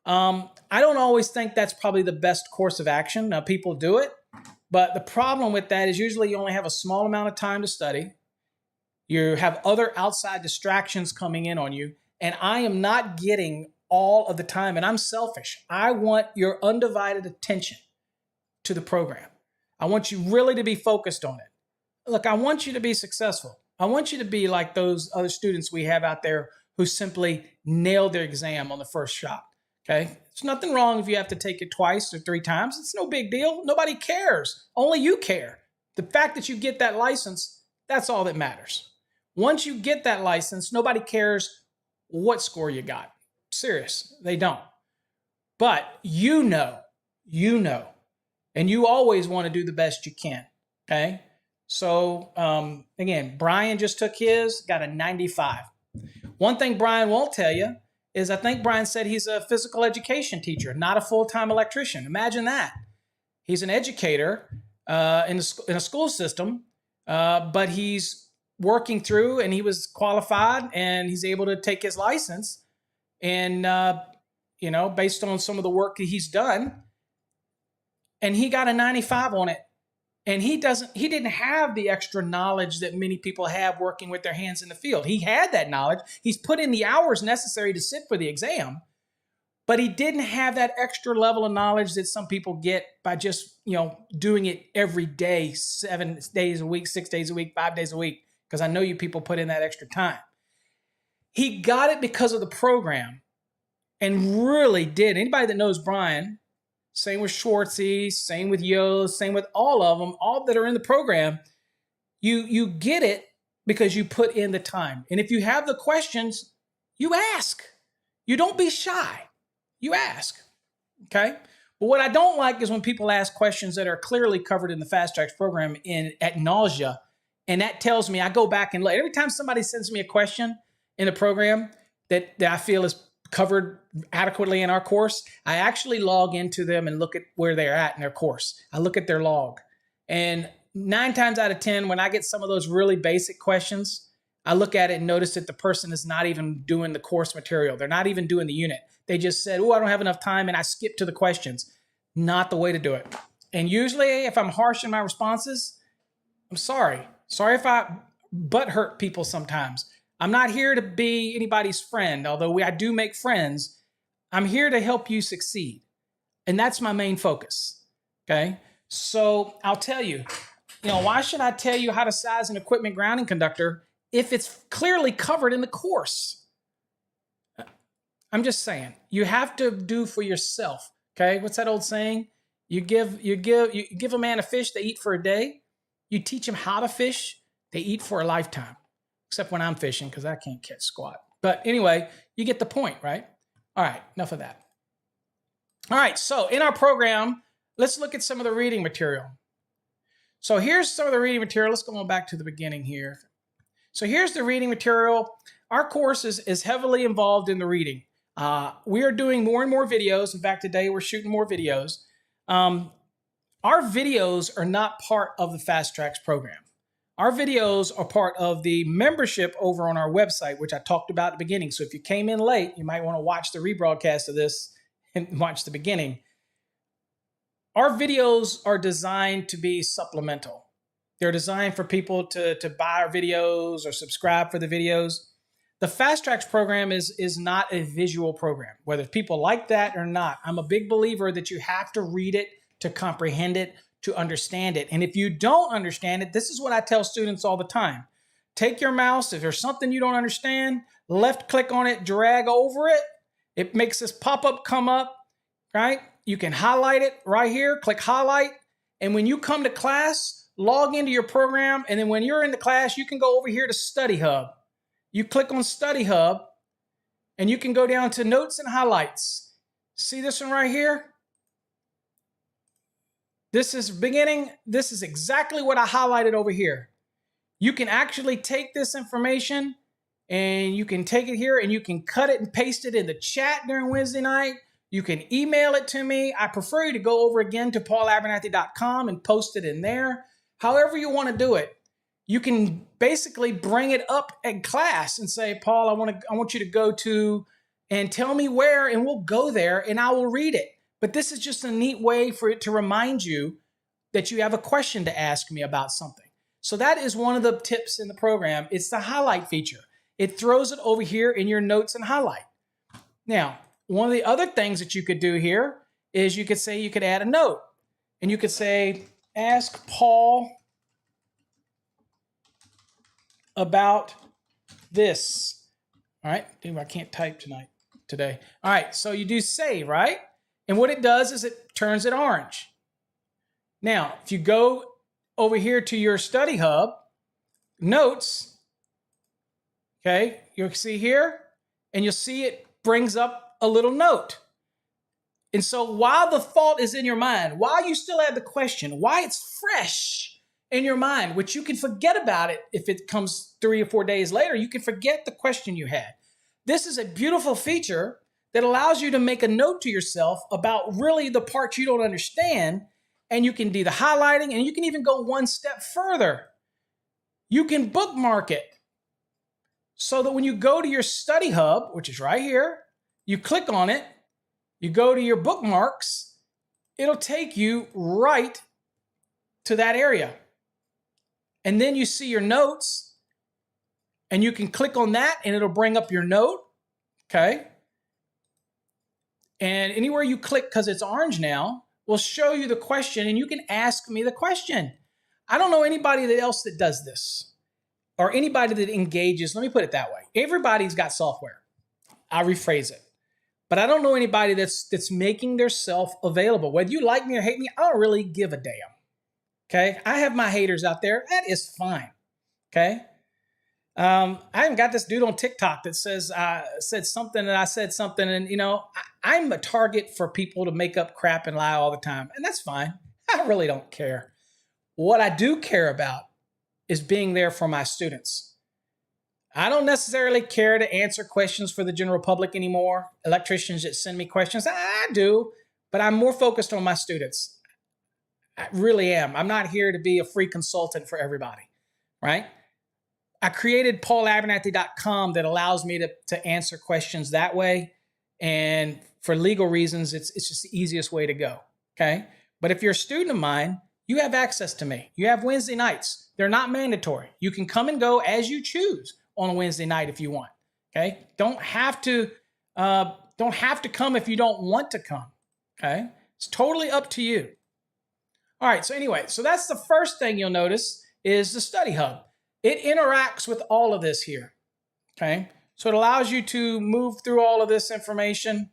I don't always think that's probably the best course of action. Now, people do it, but the problem with that is usually you only have a small amount of time to study. You have other outside distractions coming in on you, and I am not getting all of the time, and I'm selfish. I want your undivided attention to the program. I want you really to be focused on it. Look, I want you to be successful. I want you to be like those other students we have out there who simply nailed their exam on the first shot. Okay? It's nothing wrong if you have to take it twice or 3 times. It's no big deal. Nobody cares. Only you care. The fact that you get that license, that's all that matters. Once you get that license, nobody cares what score you got. Serious, they don't. But you know, and you always want to do the best you can, okay? So, again, Brian just took his, got a 95. One thing Brian won't tell you is I think Brian said he's a physical education teacher, not a full-time electrician. Imagine that. He's an educator in a school system, but he's working through, and he was qualified, and he's able to take his license. And, based on some of the work that he's done, and he got a 95 on it. And he didn't have the extra knowledge that many people have working with their hands in the field. He had that knowledge. He's put in the hours necessary to sit for the exam, but he didn't have that extra level of knowledge that some people get by just, doing it every day, 7 days a week, 6 days a week, 5 days a week, because I know you people put in that extra time. He got it because of the program and really did. Anybody that knows Brian, same with Schwartzy, same with Yo, same with all of them, all that are in the program. You get it because you put in the time. And if you have the questions, you ask. You don't be shy. You ask. Okay? But what I don't like is when people ask questions that are clearly covered in the Fast Tracks program at nausea. And that tells me, I go back and look. Every time somebody sends me a question in the program that I feel is covered adequately in our course, I actually log into them and look at where they're at in their course. I look at their log. And 9 times out of 10, when I get some of those really basic questions, I look at it and notice that the person is not even doing the course material. They're not even doing the unit. They just said, I don't have enough time, and I skip to the questions. Not the way to do it. And usually, if I'm harsh in my responses, I'm sorry. Sorry if I butt hurt people sometimes. I'm not here to be anybody's friend, although I do make friends. I'm here to help you succeed. And that's my main focus, okay? So I'll tell you, why should I tell you how to size an equipment grounding conductor if it's clearly covered in the course? I'm just saying, you have to do for yourself, okay? What's that old saying? You give a man a fish, they eat for a day. You teach them how to fish, they eat for a lifetime. Except when I'm fishing, because I can't catch squat. But anyway, you get the point, right? All right, enough of that. All right, so in our program, let's look at some of the reading material. So here's some of the reading material. Let's go on back to the beginning here. So here's the reading material. Our course is heavily involved in the reading. We are doing more and more videos. In fact, today we're shooting more videos. Our videos are not part of the Fast Tracks program. Our videos are part of the membership over on our website, which I talked about at the beginning. So if you came in late, you might want to watch the rebroadcast of this and watch the beginning. Our videos are designed to be supplemental. They're designed for people to buy our videos or subscribe for the videos. The Fast Tracks program is not a visual program, whether people like that or not. I'm a big believer that you have to read it to comprehend it, to understand it. And if you don't understand it, this is what I tell students all the time. Take your mouse. If there's something you don't understand, left click on it, drag over it. It makes this pop-up come up, right? You can highlight it right here, click highlight. And when you come to class, log into your program. And then when you're in the class, you can go over here to Study Hub. you click on Study Hub, and you can go down to Notes and Highlights. See this one right here? This is beginning. This is exactly what I highlighted over here. You can actually take this information and you can take it here and you can cut it and paste it in the chat during Wednesday night. You can email it to me. I prefer you to go over again to paulabernathy.com and post it in there. However you want to do it. You can basically bring it up in class and say, Paul, I want you to go to and tell me where, and we'll go there and I will read it. But this is just a neat way for it to remind you that you have a question to ask me about something. So that is one of the tips in the program. It's the highlight feature. It throws it over here in your notes and highlight. Now, one of the other things that you could do here is you could say you could add a note. And you could say, ask Paul about this. All right, dude, I can't type today. All right, so you do save, right? And what it does is it turns it orange. Now, if you go over here to your study hub, notes, okay, you'll see here, and you'll see it brings up a little note. And so while the thought is in your mind, while you still have the question, why it's fresh in your mind, which you can forget about it if it comes 3 or 4 days later, you can forget the question you had. This is a beautiful feature that allows you to make a note to yourself about really the parts you don't understand, and you can do the highlighting, and you can even go one step further. You can bookmark it so that when you go to your study hub, which is right here, you click on it, you go to your bookmarks, it'll take you right to that area. And then you see your notes, and you can click on that, and it'll bring up your note, okay? And anywhere you click, because it's orange now, will show you the question, and you can ask me the question. I don't know anybody else that does this or anybody that engages. Let me put it that way. Everybody's got software. I'll rephrase it. But I don't know anybody that's making their self available. Whether you like me or hate me, I don't really give a damn. Okay? I have my haters out there. That is fine. Okay? I even got this dude on TikTok that says said something and I said something, and you know, I'm a target for people to make up crap and lie all the time, and that's fine. I really don't care. What I do care about is being there for my students. I don't necessarily care to answer questions for the general public anymore. Electricians that send me questions, I do, but I'm more focused on my students. I really am. I'm not here to be a free consultant for everybody, right? I created paulabernathy.com that allows me to answer questions that way. And for legal reasons, it's just the easiest way to go, okay? But if you're a student of mine, you have access to me. You have Wednesday nights. They're not mandatory. You can come and go as you choose on a Wednesday night if you want, okay? Don't have to come if you don't want to come, okay? It's totally up to you. All right, so anyway, so that's the first thing you'll notice is the study hub. It interacts with all of this here, okay? So it allows you to move through all of this information,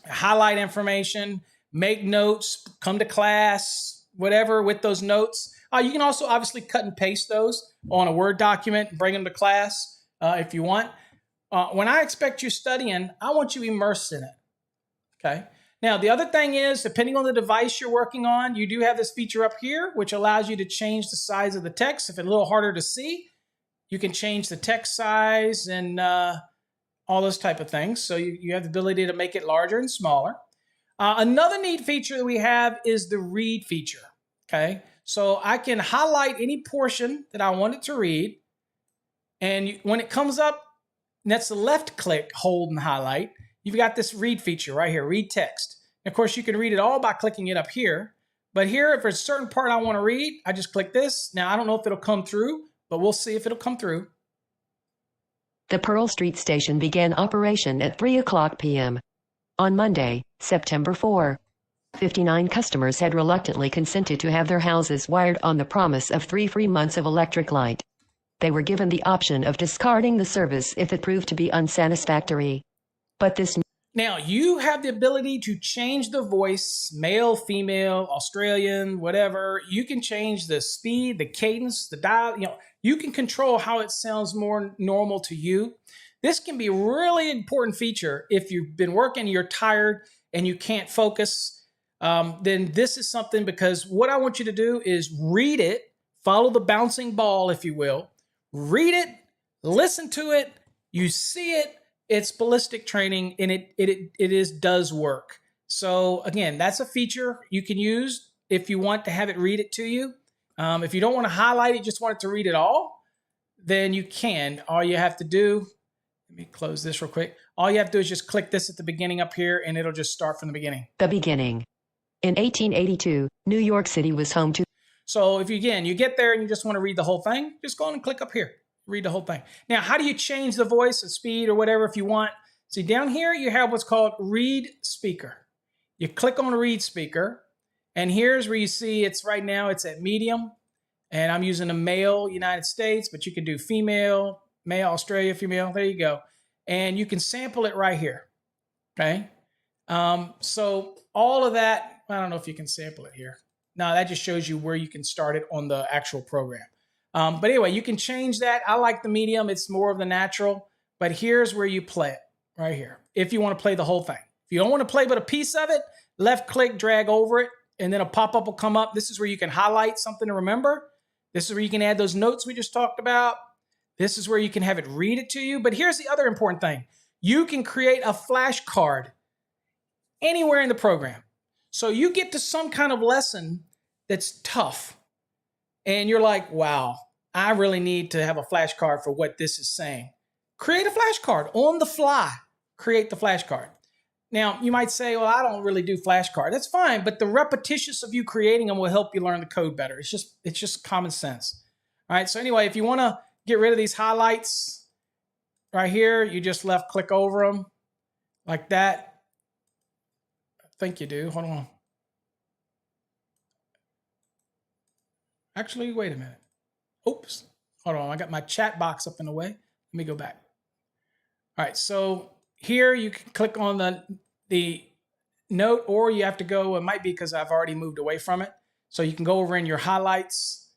highlight information, make notes, come to class, whatever with those notes. You can also obviously cut and paste those on a Word document and bring them to class if you want. When I expect you studying, I want you immersed in it, okay? Now, the other thing is, depending on the device you're working on, you do have this feature up here, which allows you to change the size of the text. If it's a little harder to see, you can change the text size and all those type of things. So you have the ability to make it larger and smaller. Another neat feature that we have is the read feature, okay? So I can highlight any portion that I wanted to read. And when it comes up, that's the left click, hold, and highlight. You've got this read feature right here, read text. And of course, you can read it all by clicking it up here. But here, if there's a certain part I want to read, I just click this. Now, I don't know if it'll come through, but we'll see if it'll come through. The Pearl Street station began operation at 3:00 p.m. on Monday, September 4. 59 customers had reluctantly consented to have their houses wired on the promise of 3 free months of electric light. They were given the option of discarding the service if it proved to be unsatisfactory. But this Now, you have the ability to change the voice, male, female, Australian, whatever. You can change the speed, the cadence, the dial. You can control how it sounds more normal to you. This can be a really important feature if you've been working, you're tired, and you can't focus. Then this is something, because what I want you to do is read it, follow the bouncing ball, if you will. Read it, listen to it, you see it. It's ballistic training, and it does work. So again, that's a feature you can use if you want to have it read it to you. If you don't want to highlight it, just want it to read it all, then you can. All you have to do, let me close this real quick. All you have to do is just click this at the beginning up here, and it'll just start from the beginning. The beginning. In 1882, New York City was home to. So if you get there and you just want to read the whole thing, just go on and click up here. Read the whole thing. Now, how do you change the voice and speed or whatever if you want? See, down here you have what's called read speaker. You click on read speaker, and here's where you see it's right now, it's at medium, and I'm using a male United States, but you can do female, male Australia, female. There you go. And you can sample it right here. Okay. So all of that, I don't know if you can sample it here. No, that just shows you where you can start it on the actual program. But anyway, you can change that. I like the medium. It's more of the natural. But here's where you play it, right here, if you want to play the whole thing. If you don't want to play but a piece of it, left click, drag over it, and then a pop-up will come up. This is where you can highlight something to remember. This is where you can add those notes we just talked about. This is where you can have it read it to you. But here's the other important thing. You can create a flashcard anywhere in the program. So you get to some kind of lesson that's tough, and you're like, wow, I really need to have a flashcard for what this is saying. Create a flashcard on the fly. Create the flashcard. Now, you might say, well, I don't really do flashcards. That's fine, but the repetitious of you creating them will help you learn the code better. It's just common sense. All right, so anyway, if you want to get rid of these highlights right here, you just left click over them like that. I think you do. Hold on. Actually, wait a minute. Oops. Hold on. I got my chat box up in the way. Let me go back. All right. So here you can click on the note, or you have to go. It might be because I've already moved away from it. So you can go over in your highlights.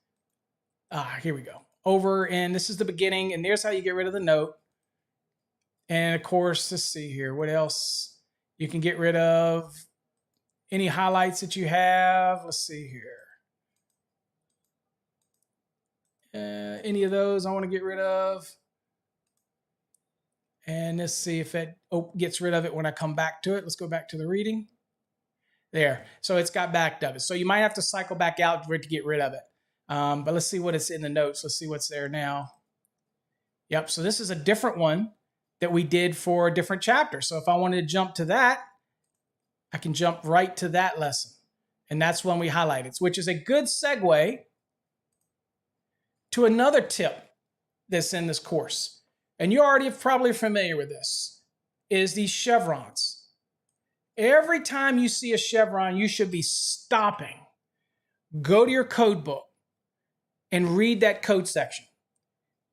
Here we go. Over, and this is the beginning, and there's how you get rid of the note. And of course, let's see here. What else? You can get rid of any highlights that you have. Let's see here. Any of those I want to get rid of. And let's see if it gets rid of it when I come back to it. Let's go back to the reading. There. So it's got back of it. So you might have to cycle back out for it to get rid of it. But let's see what it's in the notes. Let's see what's there now. Yep. So this is a different one that we did for a different chapter. So if I wanted to jump to that, I can jump right to that lesson. And that's when we highlight it, which is a good segue to another tip that's in this course. And you're already probably familiar with this, is these chevrons. Every time you see a chevron, you should be stopping. Go to your code book and read that code section.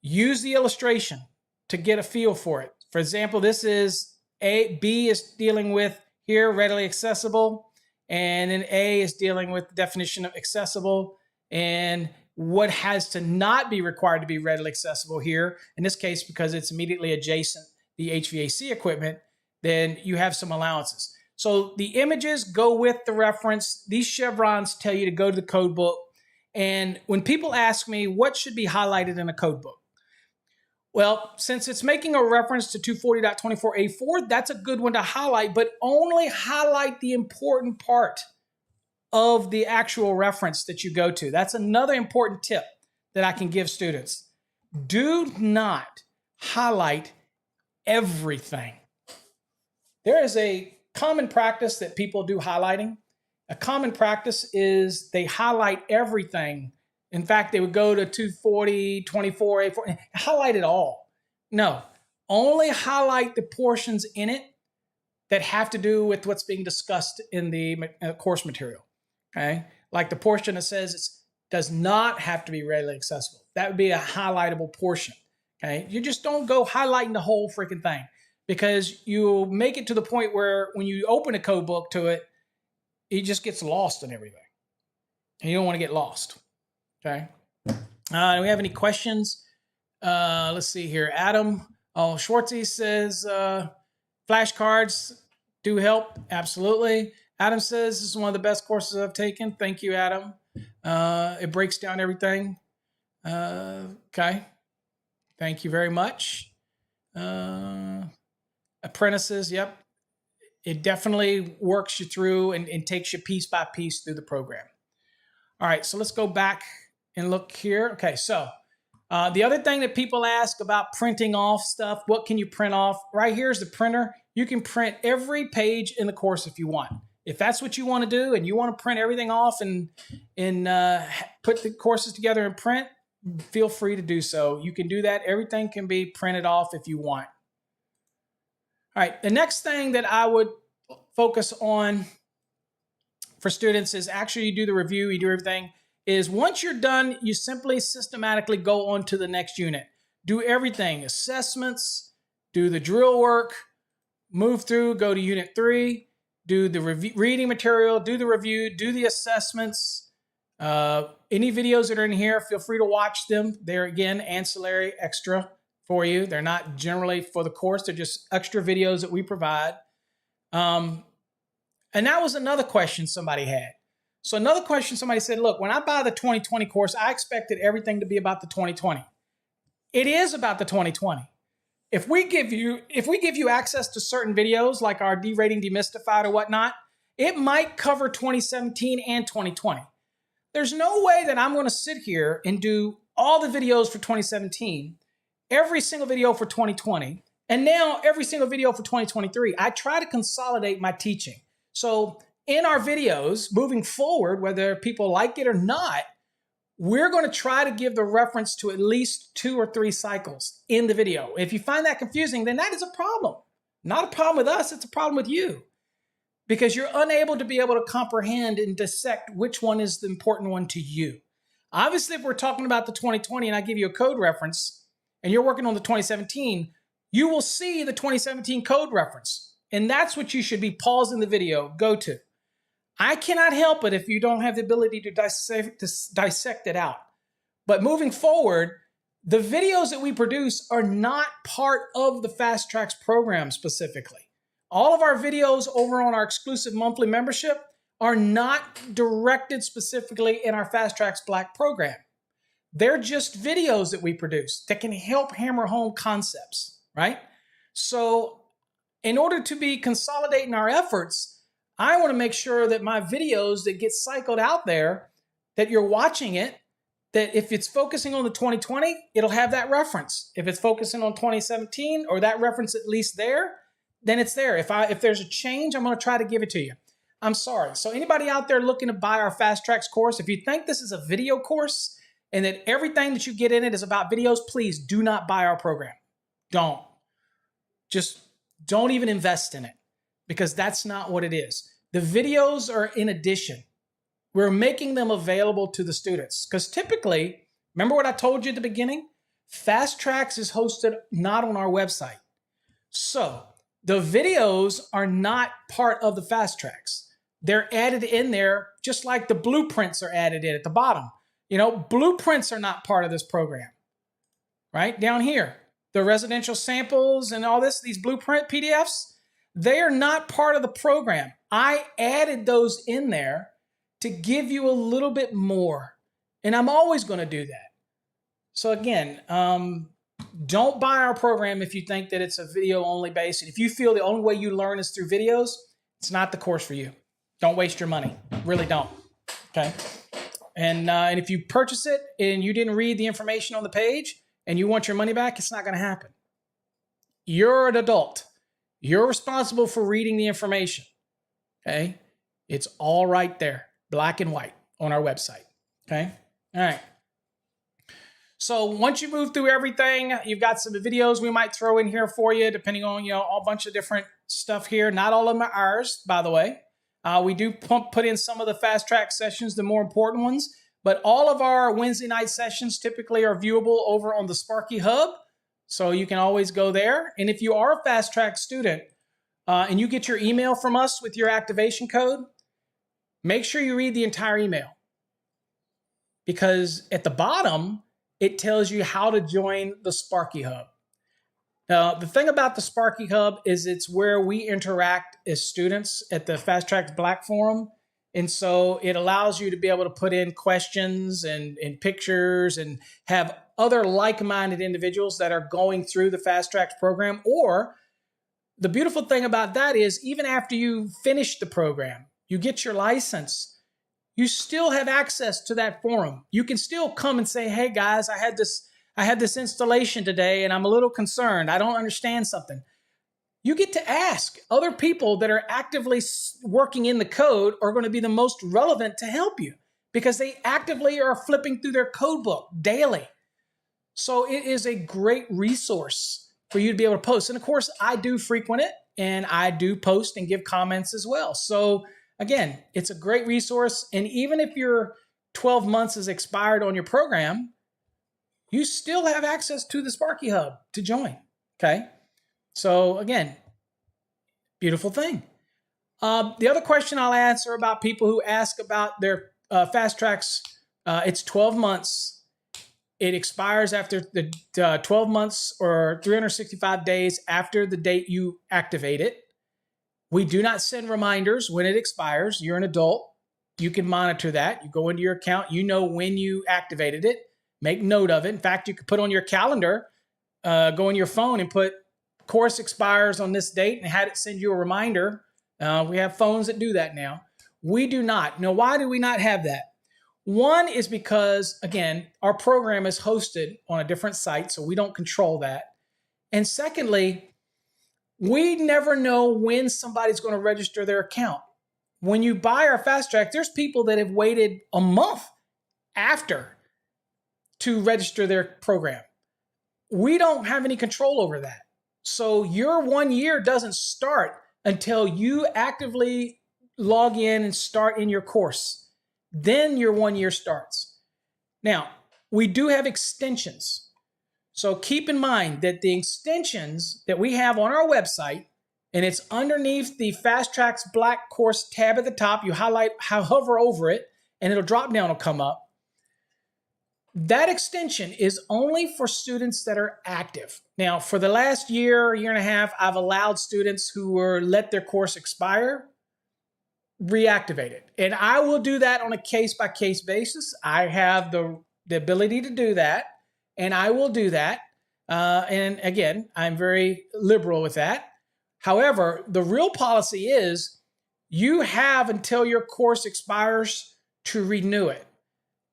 Use the illustration to get a feel for it. For example, this is B is dealing with here, readily accessible, and then A is dealing with the definition of accessible, and what has to not be required to be readily accessible here. In this case, because it's immediately adjacent the HVAC equipment, then you have some allowances. So the images go with the reference. These chevrons tell you to go to the code book. And when people ask me what should be highlighted in a code book, well, since it's making a reference to 240.24a4, that's a good one to highlight, but only highlight the important part of the actual reference that you go to. That's another important tip that I can give students. Do not highlight everything. There is a common practice that people do highlighting. A common practice is they highlight everything. In fact, they would go to 240, 24, A4, highlight it all. No, only highlight the portions in it that have to do with what's being discussed in the course material. Okay, like the portion that says it does not have to be readily accessible. That would be a highlightable portion. Okay, you just don't go highlighting the whole freaking thing, because you'll make it to the point where when you open a code book to it, it just gets lost in everything. And you don't want to get lost. Okay. Do we have any questions? Let's see here. Adam Schwartzy says, flashcards do help. Absolutely. Adam says, this is one of the best courses I've taken. Thank you, Adam. It breaks down everything. Okay. Thank you very much. Apprentices. Yep. It definitely works you through and takes you piece by piece through the program. All right. So let's go back and look here. Okay. So the other thing that people ask about printing off stuff, what can you print off? Right here's the printer. You can print every page in the course if you want. If that's what you want to do and you want to print everything off and put the courses together and print, feel free to do so. You can do that. Everything can be printed off if you want. All right. The next thing that I would focus on for students is actually you do the review, you do everything, is once you're done, you simply systematically go on to the next unit. Do everything, assessments, do the drill work, move through, go to unit 3, do the reading material, do the review, do the assessments. Any videos that are in here, feel free to watch them. They're, again, ancillary, extra for you. They're not generally for the course. They're just extra videos that we provide. And that was another question somebody had. So another question somebody said, look, when I buy the 2020 course, I expected everything to be about the 2020. It is about the 2020. If we give you access to certain videos like our derating demystified or whatnot, it might cover 2017 and 2020. There's no way that I'm going to sit here and do all the videos for 2017, every single video for 2020, and now every single video for 2023. I try to consolidate my teaching. So in our videos, moving forward, whether people like it or not, we're going to try to give the reference to at least 2 or 3 cycles in the video. If you find that confusing, then that is a problem. Not a problem with us, it's a problem with you. Because you're unable to be able to comprehend and dissect which one is the important one to you. Obviously, if we're talking about the 2020 and I give you a code reference and you're working on the 2017, you will see the 2017 code reference. And that's what you should be pausing the video, go to. I cannot help it if you don't have the ability to dissect it out. But moving forward, the videos that we produce are not part of the Fast Trax program specifically. All of our videos over on our exclusive monthly membership are not directed specifically in our Fast Trax Black program. They're just videos that we produce that can help hammer home concepts, right? So in order to be consolidating our efforts, I want to make sure that my videos that get cycled out there, that you're watching it, that if it's focusing on the 2020, it'll have that reference. If it's focusing on 2017 or that reference at least there, then it's there. If there's a change, I'm going to try to give it to you. I'm sorry. So anybody out there looking to buy our Fast Trax course, if you think this is a video course and that everything that you get in it is about videos, please do not buy our program. Don't. Just don't even invest in it because that's not what it is. The videos are in addition. We're making them available to the students because typically, remember what I told you at the beginning? Fast Trax is hosted not on our website. So the videos are not part of the Fast Trax. They're added in there just like the blueprints are added in at the bottom. You know, blueprints are not part of this program, right? Down here, the residential samples and all this, these blueprint PDFs, they are not part of the program. I added those in there to give you a little bit more, and I'm always going to do that. So again, don't buy our program if you think that it's a video only base. And if you feel the only way you learn is through videos, it's not the course for you. Don't waste your money. Really don't. Okay. And if you purchase it and you didn't read the information on the page and you want your money back, it's not going to happen. You're an adult. You're responsible for reading the information. Okay. It's all right there, black and white on our website. Okay. All right. So once you move through everything, you've got some videos we might throw in here for you, depending on, a whole bunch of different stuff here. Not all of them are ours, by the way. We do put in some of the Fast Trax sessions, the more important ones, but all of our Wednesday night sessions typically are viewable over on the Sparky Hub. So you can always go there. And if you are a Fast Track student and you get your email from us with your activation code, make sure you read the entire email. Because at the bottom, it tells you how to join the Sparky Hub. Now, the thing about the Sparky Hub is it's where we interact as students at the Fast Track Black Forum. And so it allows you to be able to put in questions and pictures and have other like-minded individuals that are going through the Fast Track program. Or the beautiful thing about that is even after you finish the program, you get your license, you still have access to that forum. You can still come and say, hey guys, I had this installation today and I'm a little concerned. I don't understand something. You get to ask. Other people that are actively working in the code are going to be the most relevant to help you because they actively are flipping through their code book daily. So it is a great resource for you to be able to post. And of course, I do frequent it and I do post and give comments as well. So again, it's a great resource. And even if your 12 months is expired on your program, you still have access to the Sparky Hub to join, okay? So again, beautiful thing. The other question I'll answer about people who ask about their Fast Tracks, it's 12 months. It expires after the 12 months or 365 days after the date you activate it. We do not send reminders when it expires. You're an adult. You can monitor that. You go into your account. You know when you activated it. Make note of it. In fact, you could put on your calendar, go on your phone and put course expires on this date and had it send you a reminder. We have phones that do that now. We do not. Now, why do we not have that? One is because, again, our program is hosted on a different site, so we don't control that. And secondly, we never know when somebody's going to register their account. When you buy our Fast Track, there's people that have waited a month after to register their program. We don't have any control over that. So your 1 year doesn't start until you actively log in and start in your course. Then your 1 year starts. Now, we do have extensions. So keep in mind that the extensions that we have on our website, and it's underneath the Fast Tracks Black Course tab at the top, you hover over it, and it'll drop down, will come up. That extension is only for students that are active. Now, for the last year and a half, I've allowed students who were let their course expire reactivate it. And I will do that on a case-by-case basis. I have the ability to do that, and I will do that. And again, I'm very liberal with that. However, the real policy is you have until your course expires to renew it,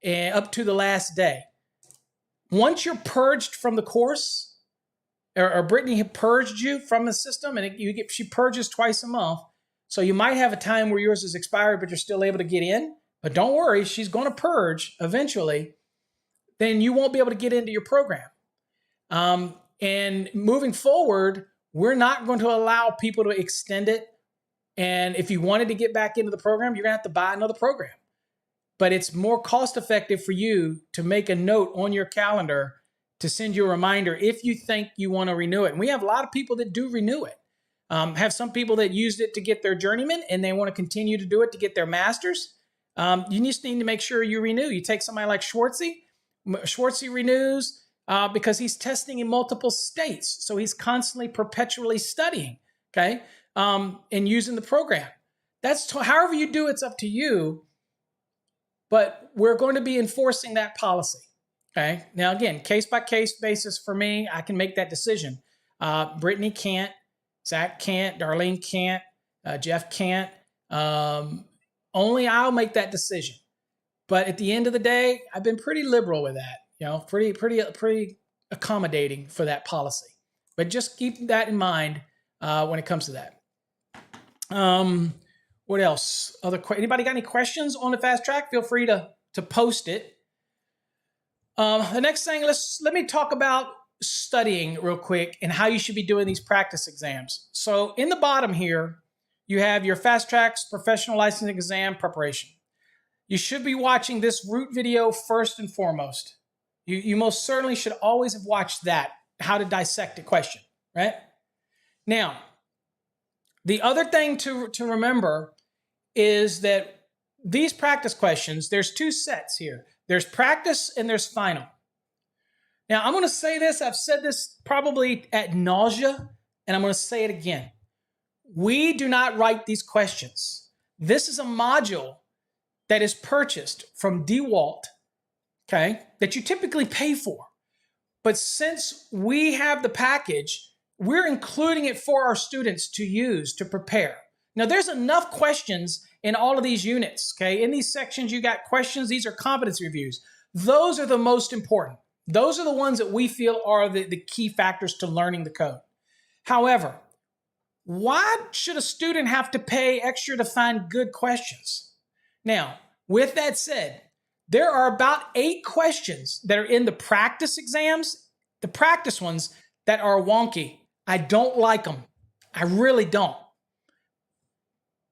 and up to the last day. Once you're purged from the course, or Brittany had purged you from the system, and she purges twice a month, so you might have a time where yours is expired, but you're still able to get in. But don't worry, she's going to purge eventually. Then you won't be able to get into your program. And moving forward, we're not going to allow people to extend it. And if you wanted to get back into the program, you're going to have to buy another program. But it's more cost effective for you to make a note on your calendar to send you a reminder if you think you want to renew it. And we have a lot of people that do renew it. Have some people that used it to get their journeyman and they want to continue to do it to get their master's. You just need to make sure you renew. You take somebody like Schwartzy. Schwartzy renews because he's testing in multiple states. So he's constantly, perpetually studying, okay, and using the program. That's however you do, it's up to you. But we're going to be enforcing that policy, okay? Now, again, case-by-case basis for me, I can make that decision. Brittany can't. Zach can't, Darlene can't, Jeff can't. Only I'll make that decision. But at the end of the day, I've been pretty liberal with that, pretty accommodating for that policy. But just keep that in mind when it comes to that. What else? Anybody got any questions on the Fast Track? Feel free to post it. The next thing, let me talk about studying real quick and how you should be doing these practice exams. So in the bottom here, you have your Fast Tracks Professional Licensing Exam preparation. You should be watching this root video first and foremost. You most certainly should always have watched that how to dissect a question, right? Now, the other thing to remember is that these practice questions, there's two sets here. There's practice and there's final. Now, I'm going to say this. I've said this probably ad nausea, and I'm going to say it again. We do not write these questions. This is a module that is purchased from DeWalt, okay, that you typically pay for. But since we have the package, we're including it for our students to use, to prepare. Now, there's enough questions in all of these units, okay? In these sections, you got questions. These are competency reviews. Those are the most important. Those are the ones that we feel are the key factors to learning the code. However, why should a student have to pay extra to find good questions? Now, with that said, there are about 8 questions that are in the practice exams, the practice ones, that are wonky. I don't like them. I really don't.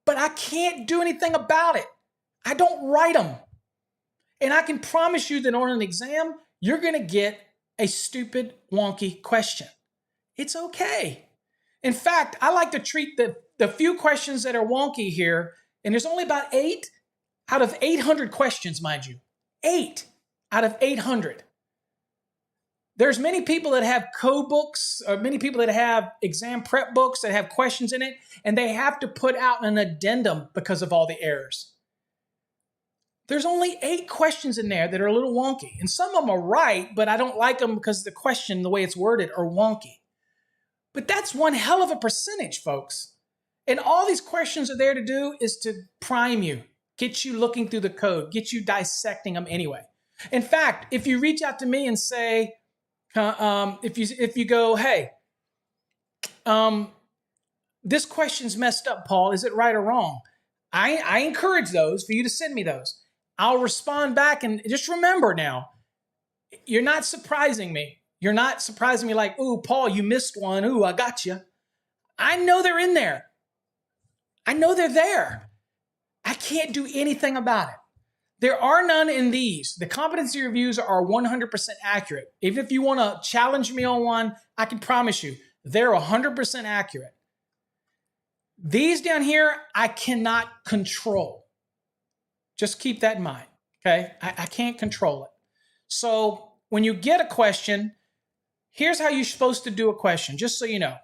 But I can't do anything about it. I don't write them. And I can promise you that on an exam, you're going to get a stupid, wonky question. It's okay. In fact, I like to treat the few questions that are wonky here, and there's only about 8 out of 800 questions, mind you. 8 out of 800. There's many people that have code books, or many people that have exam prep books that have questions in it, and they have to put out an addendum because of all the errors. There's only 8 questions in there that are a little wonky. And some of them are right, but I don't like them because the question, the way it's worded, are wonky. But that's one hell of a percentage, folks. And all these questions are there to do is to prime you, get you looking through the code, get you dissecting them anyway. In fact, if you reach out to me and say, if you go, hey, this question's messed up, Paul, is it right or wrong? I encourage those for you to send me those. I'll respond back, and just remember now, you're not surprising me. You're not surprising me like, ooh, Paul, you missed one. Ooh, I got you. I know they're in there. I know they're there. I can't do anything about it. There are none in these. The competency reviews are 100% accurate. Even if you want to challenge me on one, I can promise you, they're 100% accurate. These down here, I cannot control. Just keep that in mind, okay? I can't control it. So when you get a question, here's how you're supposed to do a question, just so you know.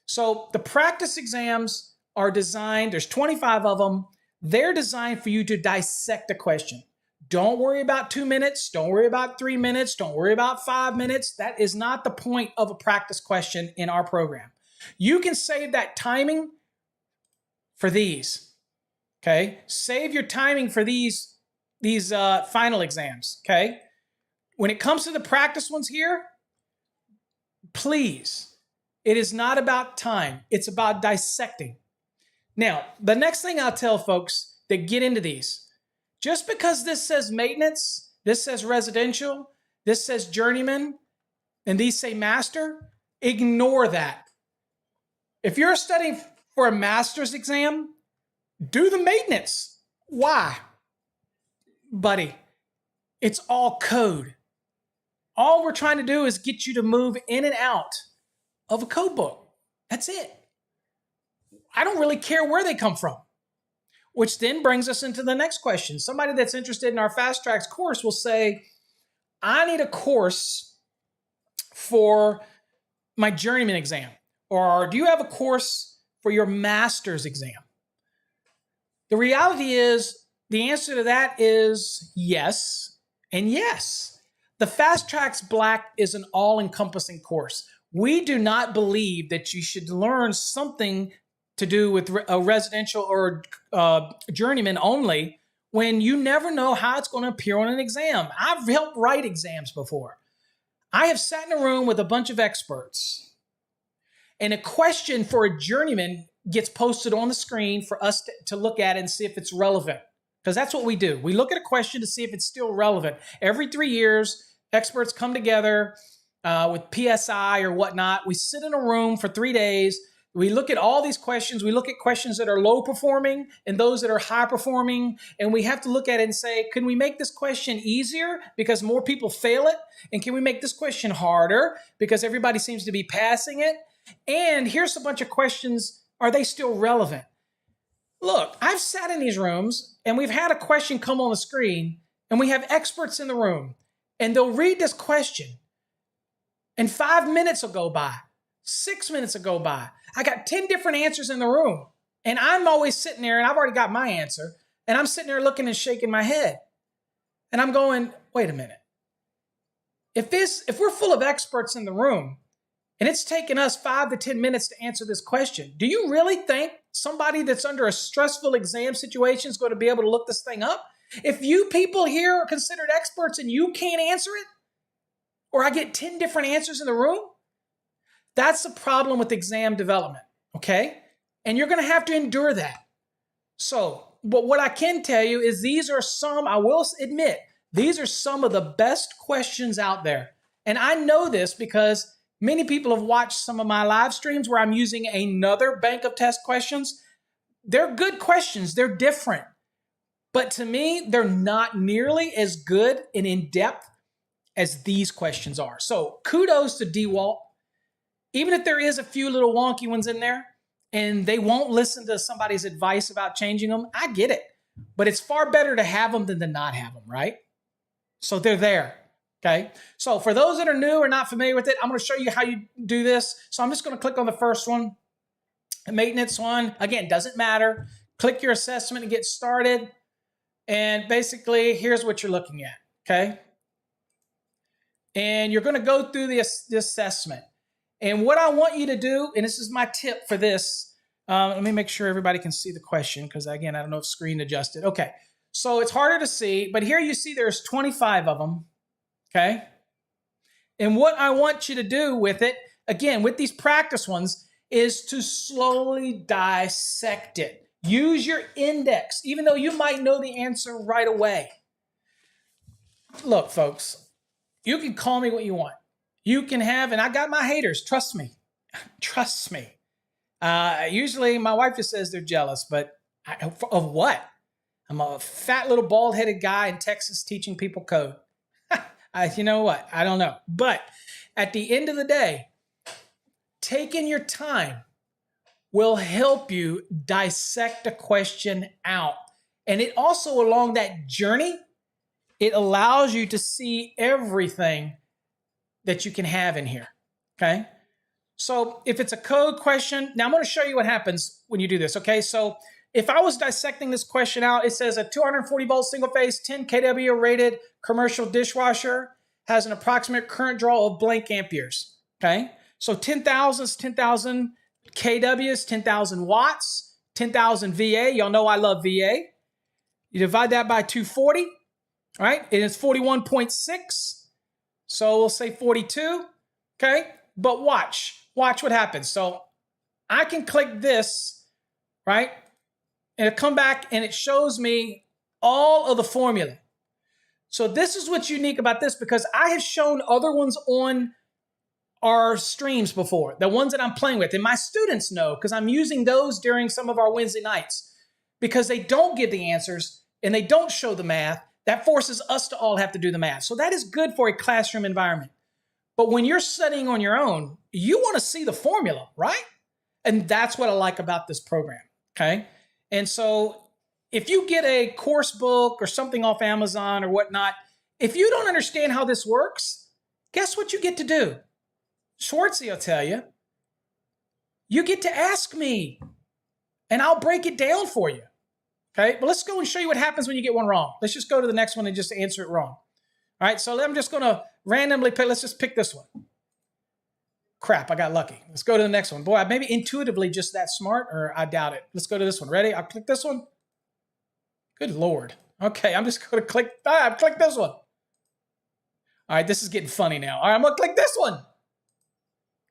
So the practice exams are designed, there's 25 of them. They're designed for you to dissect a question. Don't worry about 2 minutes. Don't worry about 3 minutes. Don't worry about 5 minutes. That is not the point of a practice question in our program. You can save that timing for these, okay? Save your timing for these final exams, okay? When it comes to the practice ones here, please, it is not about time. It's about dissecting. Now, the next thing I'll tell folks that get into these, just because this says maintenance, this says residential, this says journeyman, and these say master, ignore that. If you're studying for a master's exam, do the maintenance. Why? Buddy, it's all code. All we're trying to do is get you to move in and out of a code book. That's it. I don't really care where they come from. Which then brings us into the next question. Somebody that's interested in our Fast Trax course will say, I need a course for my journeyman exam. Or do you have a course for your master's exam? The reality is, the answer to that is yes and yes. The Fast Trax Black is an all-encompassing course. We do not believe that you should learn something to do with a residential or journeyman only when you never know how it's going to appear on an exam. I've helped write exams before. I have sat in a room with a bunch of experts, and a question for a journeyman gets posted on the screen for us to look at and see if it's relevant. Because that's what we do. We look at a question to see if it's still relevant. Every 3 years, experts come together with PSI or whatnot. We sit in a room for 3 days. We look at all these questions. We look at questions that are low performing and those that are high performing. And we have to look at it and say, can we make this question easier because more people fail it? And can we make this question harder because everybody seems to be passing it? And here's a bunch of questions. Are they still relevant? Look, I've sat in these rooms and we've had a question come on the screen and we have experts in the room and they'll read this question and 5 minutes will go by, 6 minutes will go by. I got 10 different answers in the room and I'm always sitting there and I've already got my answer and I'm sitting there looking and shaking my head and I'm going, wait a minute. If we're full of experts in the room and it's taken us 5 to 10 minutes to answer this question, do you really think somebody that's under a stressful exam situation is going to be able to look this thing up? If you people here are considered experts and you can't answer it, or I get 10 different answers in the room, that's the problem with exam development, okay? And you're going to have to endure that. So, but what I can tell you is these are some, I will admit, these are some of the best questions out there. And I know this because many people have watched some of my live streams where I'm using another bank of test questions. They're good questions. They're different. But to me, they're not nearly as good and in-depth as these questions are. So kudos to DeWalt. Even if there is a few little wonky ones in there and they won't listen to somebody's advice about changing them, I get it. But it's far better to have them than to not have them, right? So they're there, okay? So for those that are new or not familiar with it, I'm going to show you how you do this. So I'm just going to click on the first one, the maintenance one. Again, doesn't matter. Click your assessment and get started. And basically, here's what you're looking at, okay? And you're going to go through the assessment. And what I want you to do, and this is my tip for this, let me make sure everybody can see the question because, again, I don't know if screen adjusted. Okay, so it's harder to see, but here you see there's 25 of them, okay? And what I want you to do with it, again, with these practice ones, is to slowly dissect it. Use your index, even though you might know the answer right away. Look, folks, you can call me what you want. You can have, and I got my haters, trust me. Trust me. Usually my wife just says they're jealous, but of what? I'm a fat little bald-headed guy in Texas teaching people code. You know what? I don't know. But at the end of the day, taking your time will help you dissect a question out. And it also, along that journey, it allows you to see everything that you can have in here, okay? So if it's a code question, now I'm going to show you what happens when you do this, okay? So if I was dissecting this question out, it says a 240 volt single phase 10 kW rated commercial dishwasher has an approximate current draw of blank amperes, okay? So 10,000 is 10,000 kW is 10,000 watts, 10,000 VA. Y'all know I love VA. You divide that by 240, all right? It is 41.6. So we'll say 42, okay? But watch what happens. So I can click this, right? And it'll come back and it shows me all of the formula. So this is what's unique about this because I have shown other ones on our streams before, the ones that I'm playing with. And my students know because I'm using those during some of our Wednesday nights because they don't give the answers and they don't show the math. That forces us to all have to do the math. So that is good for a classroom environment. But when you're studying on your own, you want to see the formula, right? And that's what I like about this program, okay? And so if you get a course book or something off Amazon or whatnot, if you don't understand how this works, guess what you get to do? Schwartzy will tell you. You get to ask me, and I'll break it down for you. Okay, but let's go and show you what happens when you get one wrong. Let's just go to the next one and just answer it wrong. All right, so I'm just going to randomly pick. Let's just pick this one. Crap, I got lucky. Let's go to the next one. Boy, I may be intuitively just that smart, or I doubt it. Let's go to this one. Ready? I'll click this one. Good Lord. Okay, I'm just going to click. I've clicked this one. All right, this is getting funny now. All right, I'm going to click this one.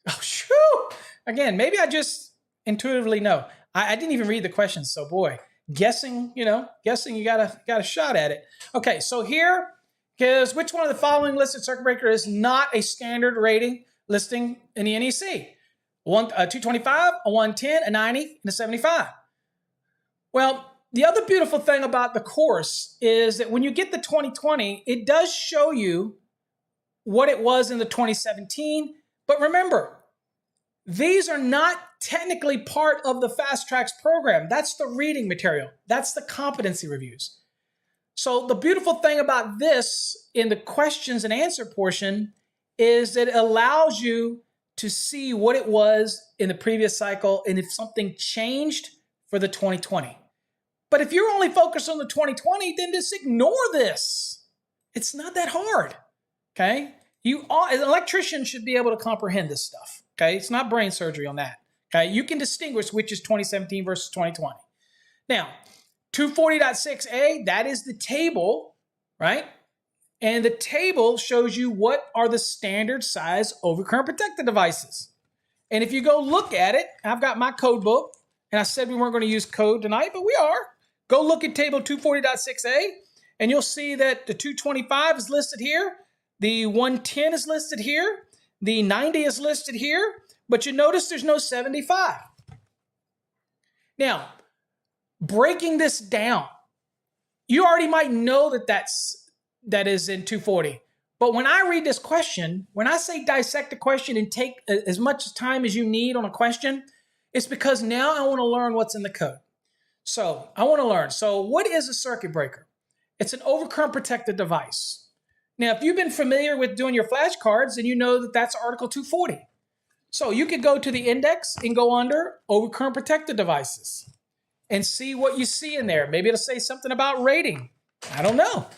Oh, shoo. Again, maybe I just intuitively know. I didn't even read the questions, so boy. Guessing you got a shot at it. Okay, so here is which one of the following listed circuit breaker is not a standard rating listing in the NEC? a 225, a 110, a 90, and a 75. Well, the other beautiful thing about the course is that when you get the 2020, it does show you what it was in the 2017. But remember, these are not technically part of the Fast Trax program. That's the reading material. That's the competency reviews. So the beautiful thing about this in the questions and answer portion is that it allows you to see what it was in the previous cycle and if something changed for the 2020. But if you're only focused on the 2020, then just ignore this. It's not that hard, okay? An electrician should be able to comprehend this stuff, okay? It's not brain surgery on that, okay? You can distinguish which is 2017 versus 2020. Now, 240.6a, that is the table, right? And the table shows you what are the standard size overcurrent protected devices. And if you go look at it, I've got my code book, and I said we weren't going to use code tonight, but we are. Go look at table 240.6a, and you'll see that the 225 is listed here, the 110 is listed here, the 90 is listed here, but you notice there's no 75. Now, breaking this down, you already might know that is in 240. But when I read this question, when I say dissect the question and take as much time as you need on a question, it's because now I want to learn what's in the code. So I want to learn. So what is a circuit breaker? It's an overcurrent protected device. Now, if you've been familiar with doing your flashcards, then you know that that's Article 240. So you could go to the index and go under overcurrent protected devices and see what you see in there. Maybe it'll say something about rating. I don't know.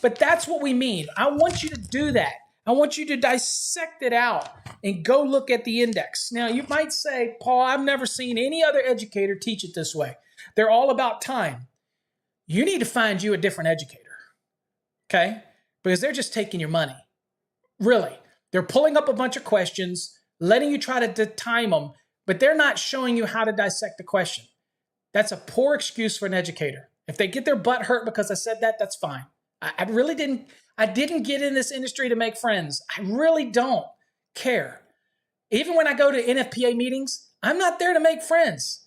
But that's what we mean. I want you to do that. I want you to dissect it out and go look at the index. Now, you might say, Paul, I've never seen any other educator teach it this way. They're all about time. You need to find you a different educator, okay? Because they're just taking your money. Really. They're pulling up a bunch of questions, letting you try to time them, but they're not showing you how to dissect the question. That's a poor excuse for an educator. If they get their butt hurt because I said that, that's fine. I really didn't get in this industry to make friends. I really don't care. Even when I go to NFPA meetings, I'm not there to make friends.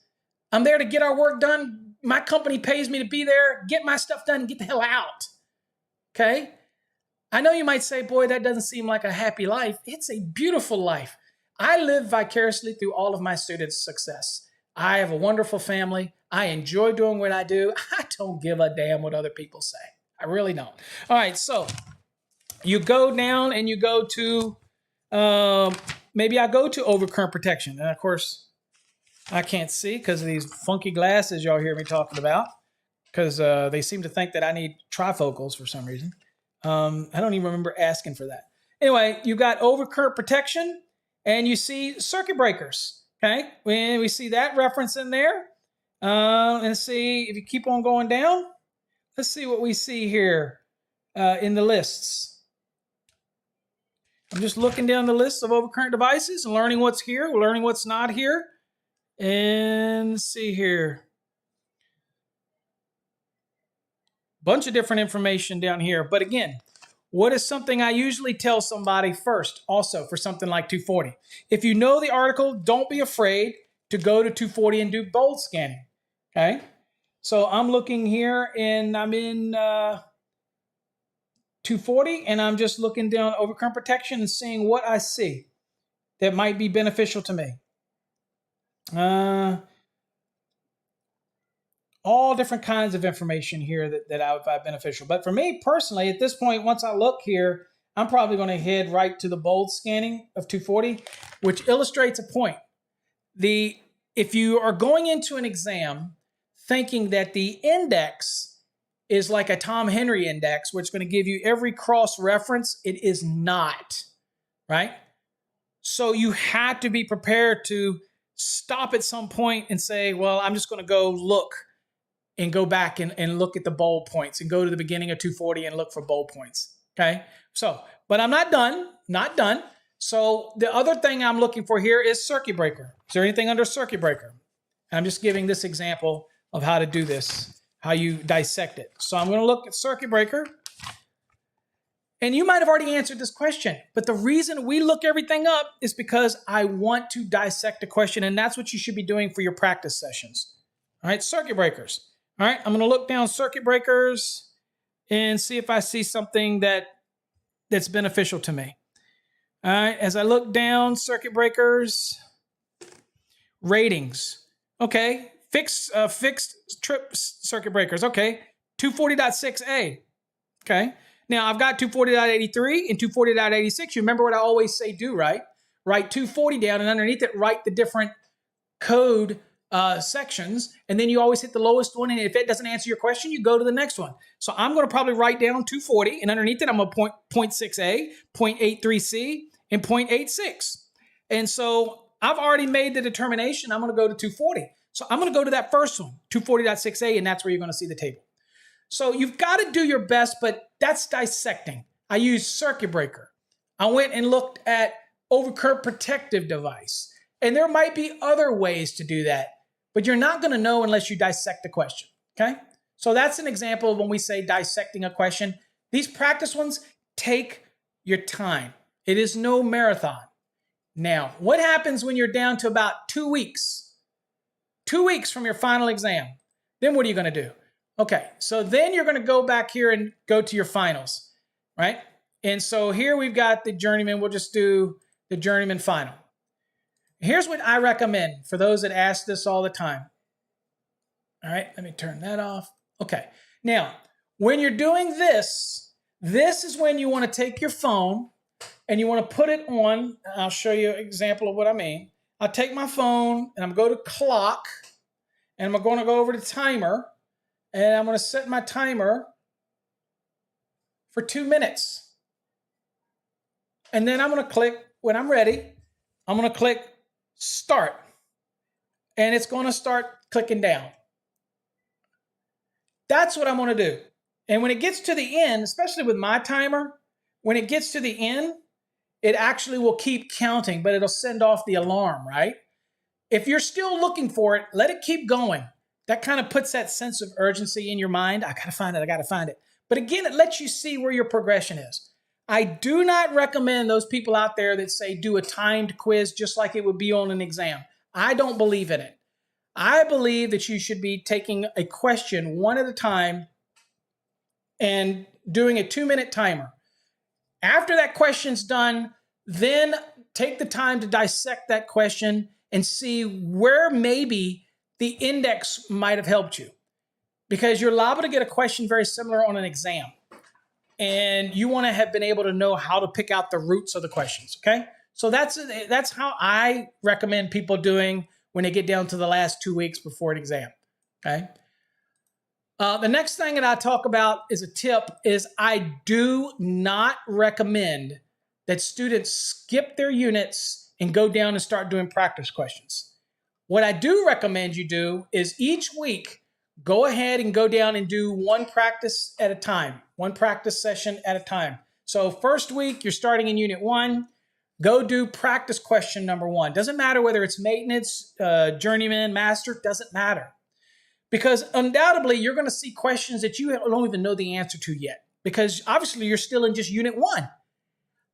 I'm there to get our work done. My company pays me to be there, get my stuff done, and get the hell out. Okay? I know you might say, boy, that doesn't seem like a happy life. It's a beautiful life. I live vicariously through all of my students' success. I have a wonderful family. I enjoy doing what I do. I don't give a damn what other people say. I really don't. All right, so you go down and you go to, maybe I go to overcurrent protection. And of course, I can't see because of these funky glasses y'all hear me talking about, because they seem to think that I need trifocals for some reason. I don't even remember asking for that. Anyway, you got overcurrent protection and you see circuit breakers. Okay, when we see that reference in there, and see if you keep on going down, let's see what we see here in the lists. I'm just looking down the list of overcurrent devices and learning what's here, learning what's not here. And let's see here. Bunch of different information down here. But again, what is something I usually tell somebody first also for something like 240? If you know the article, don't be afraid to go to 240 and do bold scanning. Okay? So I'm looking here and I'm in 240 and I'm just looking down overcurrent protection and seeing what I see that might be beneficial to me. All different kinds of information here that I would find beneficial. But for me personally, at this point, once I look here, I'm probably going to head right to the bold scanning of 240, which illustrates a point. If you are going into an exam thinking that the index is like a Tom Henry index, which is going to give you every cross reference, it is not, right? So you have to be prepared to stop at some point and say, well, I'm just going to go look and go back and look at the bold points and go to the beginning of 240 and look for bold points. Okay. So, but I'm not done. So the other thing I'm looking for here is circuit breaker. Is there anything under circuit breaker? I'm just giving this example of how to do this, how you dissect it. So I'm going to look at circuit breaker. And you might have already answered this question, but the reason we look everything up is because I want to dissect the question, and that's what you should be doing for your practice sessions. All right, circuit breakers. All right, I'm going to look down circuit breakers and see if I see something that's beneficial to me. All right, as I look down circuit breakers, ratings. Okay, fixed trip circuit breakers. Okay, 240.6a. Okay, now I've got 240.83 and 240.86. You remember what I always say do, right? Write 240 down, and underneath it, write the different code sections, and then you always hit the lowest one, and if it doesn't answer your question, you go to the next one. So I'm going to probably write down 240, and underneath it, I'm going to 0.6a, 0.83c, and 0.86. And so I've already made the determination I'm going to go to 240. So I'm going to go to that first one, 240.6a, and that's where you're going to see the table. So you've got to do your best, but that's dissecting. I used circuit breaker. I went and looked at overcurrent protective device. And there might be other ways to do that, but you're not going to know unless you dissect the question, okay? So that's an example of when we say dissecting a question. These practice ones take your time. It is no marathon. Now, what happens when you're down to about 2 weeks? 2 weeks from your final exam. Then what are you going to do? Okay, so then you're going to go back here and go to your finals, right? And so here we've got the journeyman. We'll just do the journeyman final. Here's what I recommend for those that ask this all the time. All right, let me turn that off. Okay, now, when you're doing this, this is when you want to take your phone and you want to put it on. I'll show you an example of what I mean. I'll take my phone and I'm going to go to clock, and I'm going to go over to timer, and I'm going to set my timer for 2 minutes. And then I'm going to click, when I'm ready, I'm going to click start, and it's going to start clicking down. That's what I'm going to do. And when it gets to the end, especially with my timer, when it gets to the end, it actually will keep counting, but it'll send off the alarm, right? If you're still looking for it, let it keep going. That kind of puts that sense of urgency in your mind. I got to find it. I got to find it. But again, it lets you see where your progression is. I do not recommend those people out there that say do a timed quiz just like it would be on an exam. I don't believe in it. I believe that you should be taking a question one at a time and doing a 2-minute timer. After that question's done, then take the time to dissect that question and see where maybe the index might have helped you. Because you're liable to get a question very similar on an exam. And you want to have been able to know how to pick out the roots of the questions, okay? So that's how I recommend people doing when they get down to the last 2 weeks before an exam, okay? The next thing that I talk about as a tip is I do not recommend that students skip their units and go down and start doing practice questions. What I do recommend you do is each week, go ahead and go down and do one practice at a time, one practice session at a time. So first week, you're starting in Unit 1, go do practice question number 1. Doesn't matter whether it's maintenance, journeyman, master, doesn't matter. Because undoubtedly, you're going to see questions that you don't even know the answer to yet. Because obviously, you're still in just Unit 1.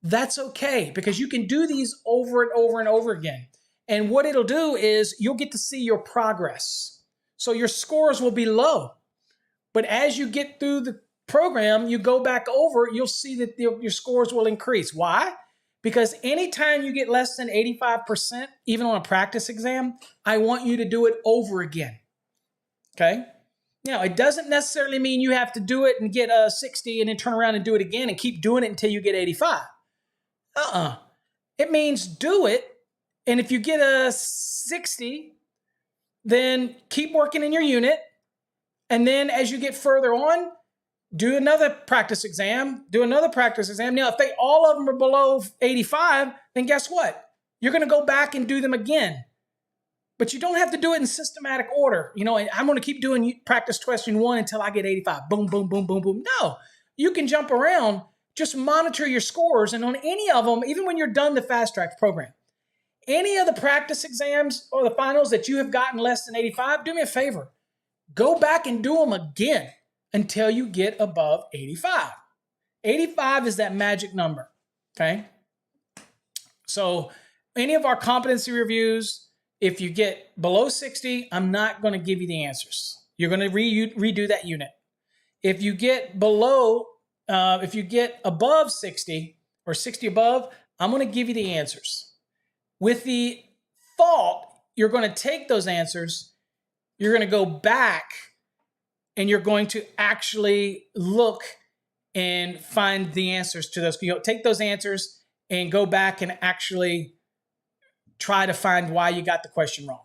That's okay, because you can do these over and over and over again. And what it'll do is you'll get to see your progress. So your scores will be low. But as you get through the program, you go back over, you'll see that your scores will increase. Why? Because anytime you get less than 85%, even on a practice exam, I want you to do it over again. Okay? Now, it doesn't necessarily mean you have to do it and get a 60 and then turn around and do it again and keep doing it until you get 85. It means do it, and if you get a 60, then keep working in your unit, and then as you get further on, do another practice exam, do another practice exam. Now, if all of them are below 85, then guess what? You're going to go back and do them again. But you don't have to do it in systematic order. You know, I'm going to keep doing practice question 1 until I get 85. Boom, boom, boom, boom, boom. No, you can jump around. Just monitor your scores. And on any of them, even when you're done the Fast Track program, any of the practice exams or the finals that you have gotten less than 85, do me a favor. Go back and do them again until you get above 85. 85 is that magic number, okay? So any of our competency reviews, if you get below 60, I'm not going to give you the answers. You're going to redo that unit. If you get if you get above 60 or 60 above, I'm going to give you the answers. With the thought, you're going to take those answers, you're going to go back, and you're going to actually look and find the answers to those. You know, take those answers and go back and actually try to find why you got the question wrong.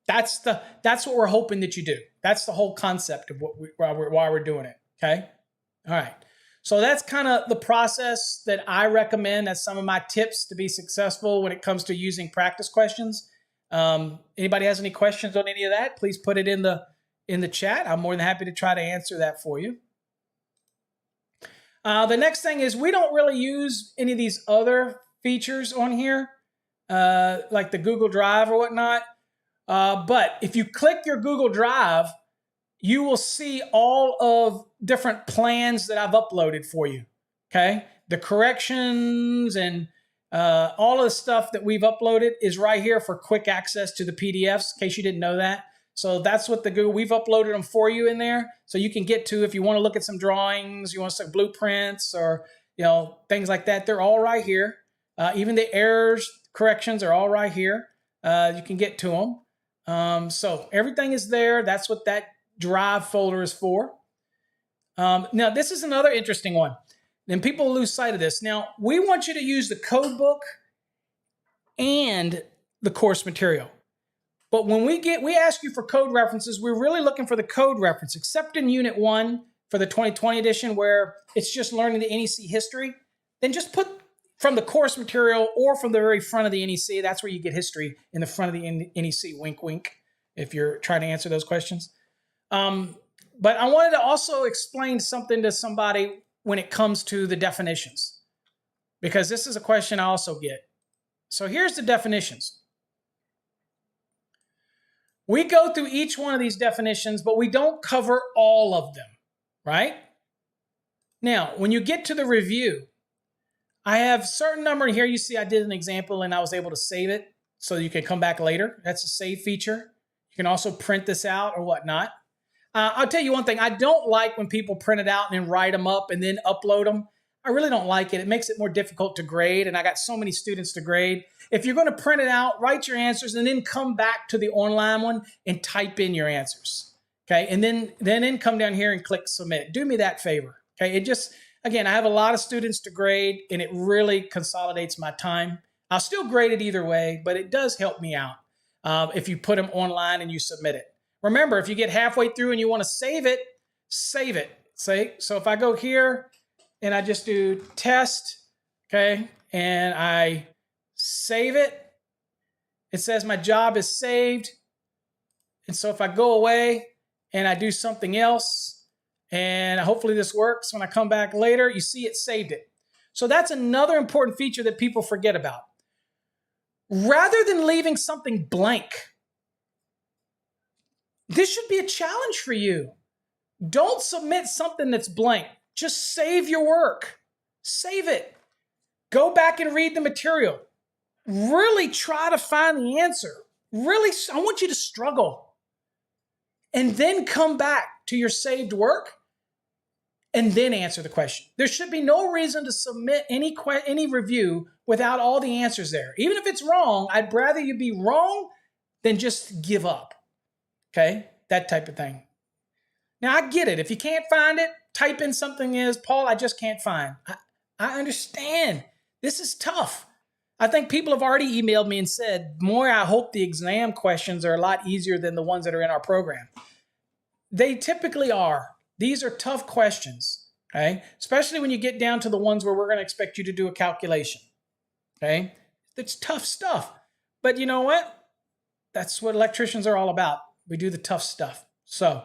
That's what we're hoping that you do. That's the whole concept of why we're doing it. Okay. All right. So that's kind of the process that I recommend. That's some of my tips to be successful when it comes to using practice questions. Anybody has any questions on any of that? Please put it in the chat. I'm more than happy to try to answer that for you. The next thing is we don't really use any of these other features on here, like the Google Drive or whatnot. But if you click your Google Drive, you will see all of different plans that I've uploaded for you, okay? The corrections and all of the stuff that we've uploaded is right here for quick access to the PDFs, in case you didn't know that. So that's what we've uploaded them for you in there. So you can get to, if you want to look at some drawings, you want some blueprints or, you know, things like that, they're all right here. Even the errors, corrections are all right here. You can get to them. So everything is there. That's what that Drive folder is for. Now, this is another interesting one. And people lose sight of this. Now, we want you to use the code book and the course material. But when we ask you for code references, we're really looking for the code reference, except in Unit 1 for the 2020 edition where it's just learning the NEC history. Then just put from the course material or from the very front of the NEC. That's where you get history in the front of the NEC, wink, wink, if you're trying to answer those questions. But I wanted to also explain something to somebody when it comes to the definitions, because this is a question I also get. So here's the definitions. We go through each one of these definitions, but we don't cover all of them, right? Now, when you get to the review, I have a certain number here. You see I did an example and I was able to save it so you can come back later. That's a save feature. You can also print this out or whatnot. I'll tell you one thing. I don't like when people print it out and then write them up and then upload them. I really don't like it. It makes it more difficult to grade, and I got so many students to grade. If you're going to print it out, write your answers, and then come back to the online one and type in your answers, okay? And then come down here and click submit. Do me that favor, okay? It just, again, I have a lot of students to grade, and it really consolidates my time. I'll still grade it either way, but it does help me out if you put them online and you submit it. Remember, if you get halfway through and you want to save it, save it. So if I go here and I just do test, okay, and I save it, it says my job is saved. And so if I go away and I do something else, and hopefully this works when I come back later, you see it saved it. So that's another important feature that people forget about. Rather than leaving something blank, this should be a challenge for you. Don't submit something that's blank. Just save your work. Save it. Go back and read the material. Really try to find the answer. Really, I want you to struggle. And then come back to your saved work and then answer the question. There should be no reason to submit any review without all the answers there. Even if it's wrong, I'd rather you be wrong than just give up. Okay, that type of thing. Now, I get it. If you can't find it, type in something as, Paul, I just can't find. I understand. This is tough. I think people have already emailed me and said, Moy, I hope the exam questions are a lot easier than the ones that are in our program. They typically are. These are tough questions, okay? Especially when you get down to the ones where we're going to expect you to do a calculation, okay? It's tough stuff. But you know what? That's what electricians are all about. We do the tough stuff. So,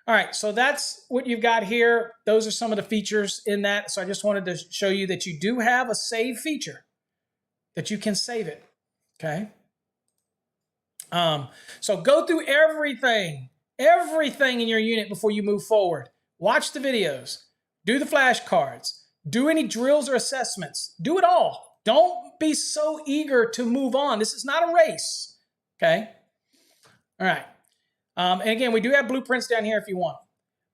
all right, so that's what you've got here. Those are some of the features in that. So I just wanted to show you that you do have a save feature, that you can save it, okay? So go through everything in your unit before you move forward. Watch the videos, do the flashcards, Do any drills or assessments. Do it all. Don't be so eager to move on. This is not a race. Okay? All right. And again, we do have blueprints down here if you want.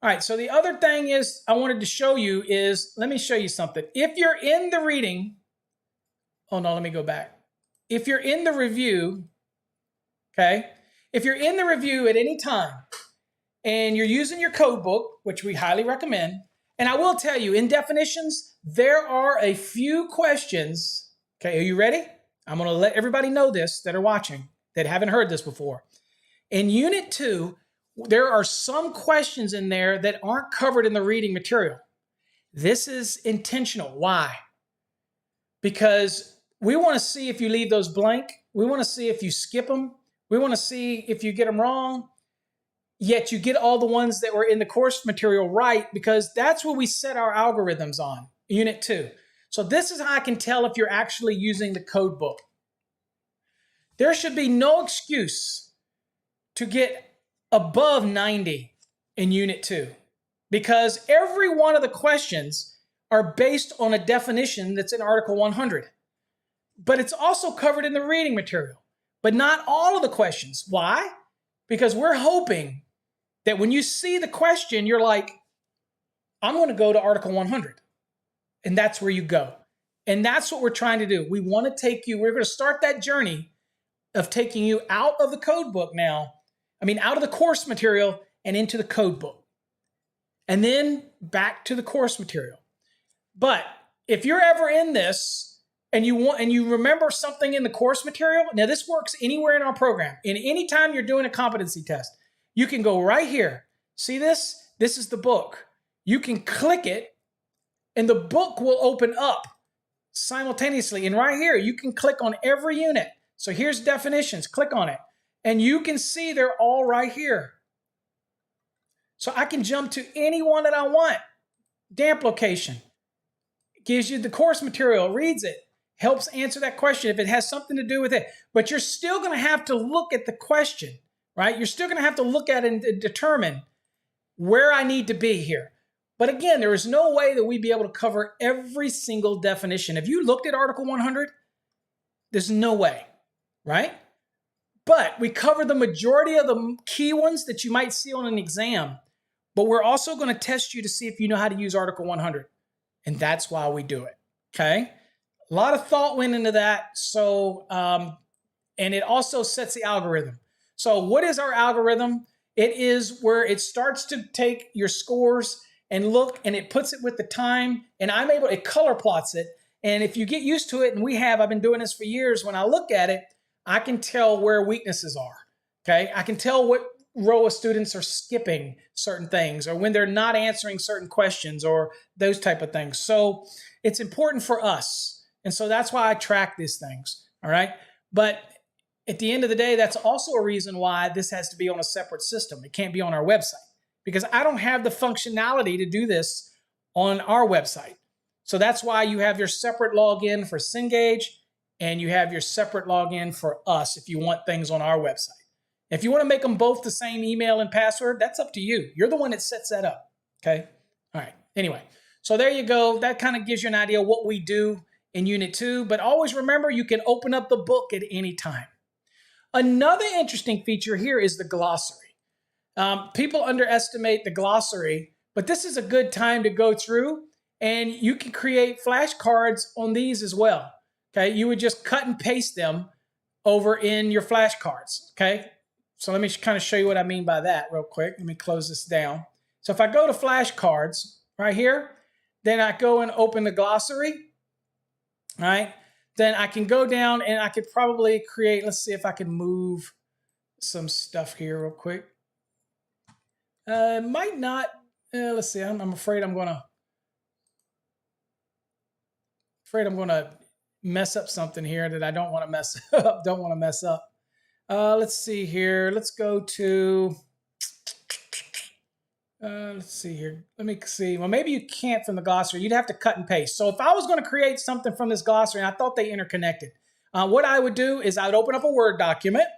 All right, so the other thing is I wanted to show you is, let me show you something. If you're in the reading, oh no, let me go back. If you're in the review, okay, if you're in the review at any time and you're using your code book, which we highly recommend, and I will tell you, in definitions, there are a few questions. Okay, are you ready? I'm going to let everybody know this that are watching, that haven't heard this before. In Unit 2, there are some questions in there that aren't covered in the reading material. This is intentional. Why? Because we want to see if you leave those blank. We want to see if you skip them. We want to see if you get them wrong, yet you get all the ones that were in the course material right, because that's what we set our algorithms on, Unit 2. So this is how I can tell if you're actually using the code book. There should be no excuse to get above 90 in Unit 2, because every one of the questions are based on a definition that's in Article 100. But it's also covered in the reading material, but not all of the questions. Why? Because we're hoping that when you see the question, you're like, I'm going to go to Article 100. And that's where you go. And that's what we're trying to do. We want to take you, we're going to start that journey of taking you out of the code book now. Out of the course material and into the code book. And then back to the course material. But if you're ever in this and you remember something in the course material, now this works anywhere in our program. And anytime you're doing a competency test, you can go right here. See this? This is the book. You can click it and the book will open up simultaneously. And right here, you can click on every unit. So here's definitions. Click on it. And you can see they're all right here. So I can jump to any one that I want. Damp location. Gives you the course material, reads it, helps answer that question if it has something to do with it. But you're still going to have to look at the question, right? You're still going to have to look at it and determine where I need to be here. But again, there is no way that we'd be able to cover every single definition. If you looked at Article 100, there's no way, right? But we cover the majority of the key ones that you might see on an exam. But we're also going to test you to see if you know how to use Article 100. And that's why we do it, okay? A lot of thought went into that. So, and it also sets the algorithm. So what is our algorithm? It is where it starts to take your scores and look, and it puts it with the time. And it color plots it. And if you get used to it, and I've been doing this for years, when I look at it, I can tell where weaknesses are, okay? I can tell what row of students are skipping certain things or when they're not answering certain questions or those type of things. So it's important for us. And so that's why I track these things, all right? But at the end of the day, that's also a reason why this has to be on a separate system. It can't be on our website because I don't have the functionality to do this on our website. So that's why you have your separate login for Cengage and you have your separate login for us if you want things on our website. If you want to make them both the same email and password, that's up to you. You're the one that sets that up, okay? All right, anyway. So there you go. That kind of gives you an idea of what we do in Unit 2. But always remember, you can open up the book at any time. Another interesting feature here is the glossary. People underestimate the glossary, but this is a good time to go through, and you can create flashcards on these as well. Okay, you would just cut and paste them over in your flashcards. Okay, so let me kind of show you what I mean by that real quick. Let me close this down. So if I go to flashcards right here, then I go and open the glossary. All right, then I can go down and I could probably create, let's see if I can move some stuff here real quick. Might not, let's see, I'm afraid I'm gonna mess up something here that I don't want to mess up. Let's see here. Let's go to, let's see here. Let me see. Well, maybe you can't from the glossary. You'd have to cut and paste. So if I was going to create something from this glossary, and I thought they interconnected, what I would do is I would open up a Word document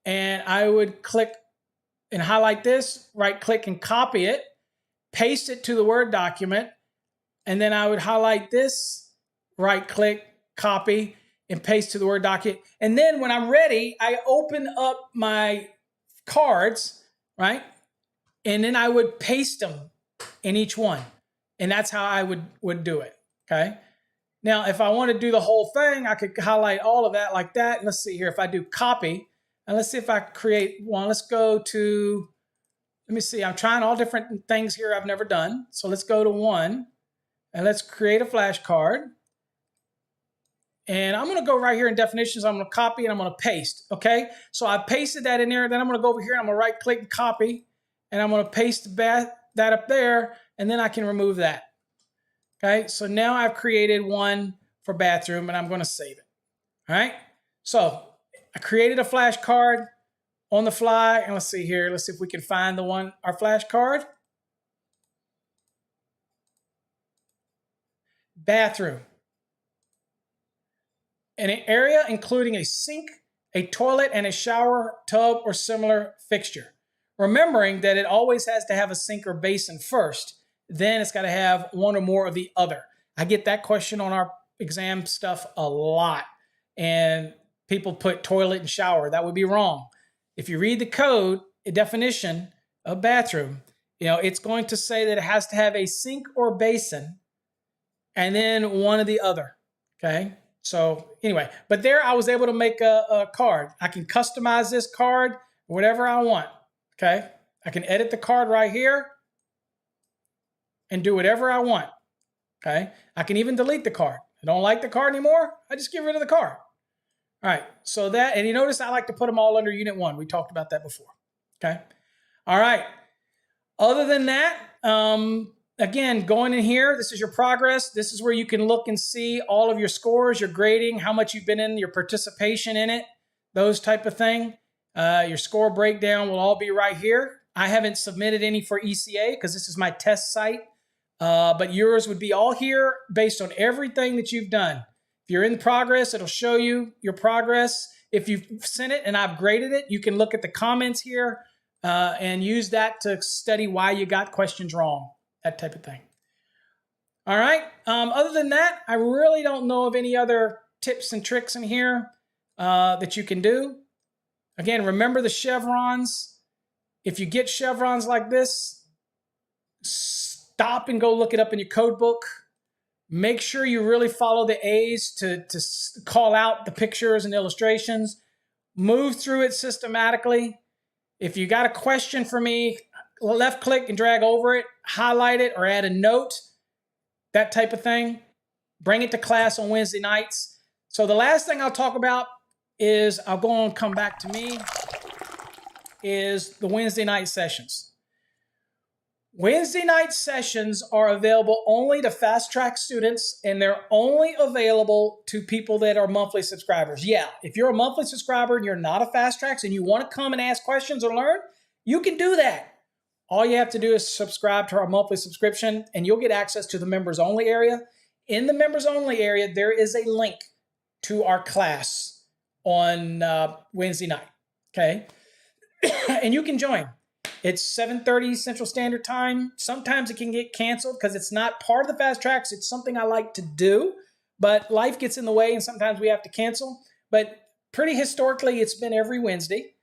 and I would click and highlight this, right click and copy it, paste it to the Word document, and then I would highlight this, right click, copy, and paste to the Word document. And then when I'm ready, I open up my cards, right? And then I would paste them in each one. And that's how I would do it, okay? Now, if I want to do the whole thing, I could highlight all of that like that. And let's see here, if I do copy, and let's see if I create one. Let's go to, let me see, I'm trying all different things here I've never done. So let's go to one, and let's create a flashcard. And I'm going to go right here in definitions. I'm going to copy and I'm going to paste. Okay. So I pasted that in there. Then I'm going to go over here and I'm going to right click and copy. And I'm going to paste that up there. And then I can remove that. Okay. So now I've created one for bathroom and I'm going to save it. All right. So I created a flashcard on the fly. And let's see here. Let's see if we can find the one, our flashcard. Bathroom. An area including a sink, a toilet, and a shower, tub, or similar fixture. Remembering that it always has to have a sink or basin first, then it's got to have one or more of the other. I get that question on our exam stuff a lot. And people put toilet and shower. That would be wrong. If you read the code, a definition of bathroom, it's going to say that it has to have a sink or basin and then one or the other, okay? So anyway, but there I was able to make a card. I can customize this card whatever I want, okay? I can edit the card right here and do whatever I want, okay? I can even delete the card. I don't like the card anymore. I just get rid of the card. All right, so that, and you notice I like to put them all under Unit 1. We talked about that before, okay? All right, other than that, again, going in here, this is your progress. This is where you can look and see all of your scores, your grading, how much you've been in, your participation in it, those type of thing. Your score breakdown will all be right here. I haven't submitted any for ECA because this is my test site, but yours would be all here based on everything that you've done. If you're in progress, it'll show you your progress. If you've sent it and I've graded it, you can look at the comments here and use that to study why you got questions wrong. That type of thing. All right. Other than that, I really don't know of any other tips and tricks in here that you can do. Again, remember the chevrons. If you get chevrons like this, stop and go look it up in your code book. Make sure you really follow the A's to call out the pictures and illustrations. Move through it systematically. If you got a question for me, left click and drag over it, highlight it, or add a note, that type of thing. Bring it to class on Wednesday nights. So the last thing I'll talk about is, I'll go on, come back to me, is the Wednesday night sessions. Wednesday night sessions are available only to Fast Track students, and they're only available to people that are monthly subscribers. Yeah, if you're a monthly subscriber and you're not a Fast Tracks and you want to come and ask questions or learn, you can do that. All you have to do is subscribe to our monthly subscription, and you'll get access to the members only area. In the members only area, there is a link to our class on Wednesday night, okay? And you can join. It's 7:30 Central Standard Time. Sometimes it can get canceled because it's not part of the Fast Tracks. It's something I like to do, but life gets in the way and sometimes we have to cancel. But pretty historically, it's been every Wednesday.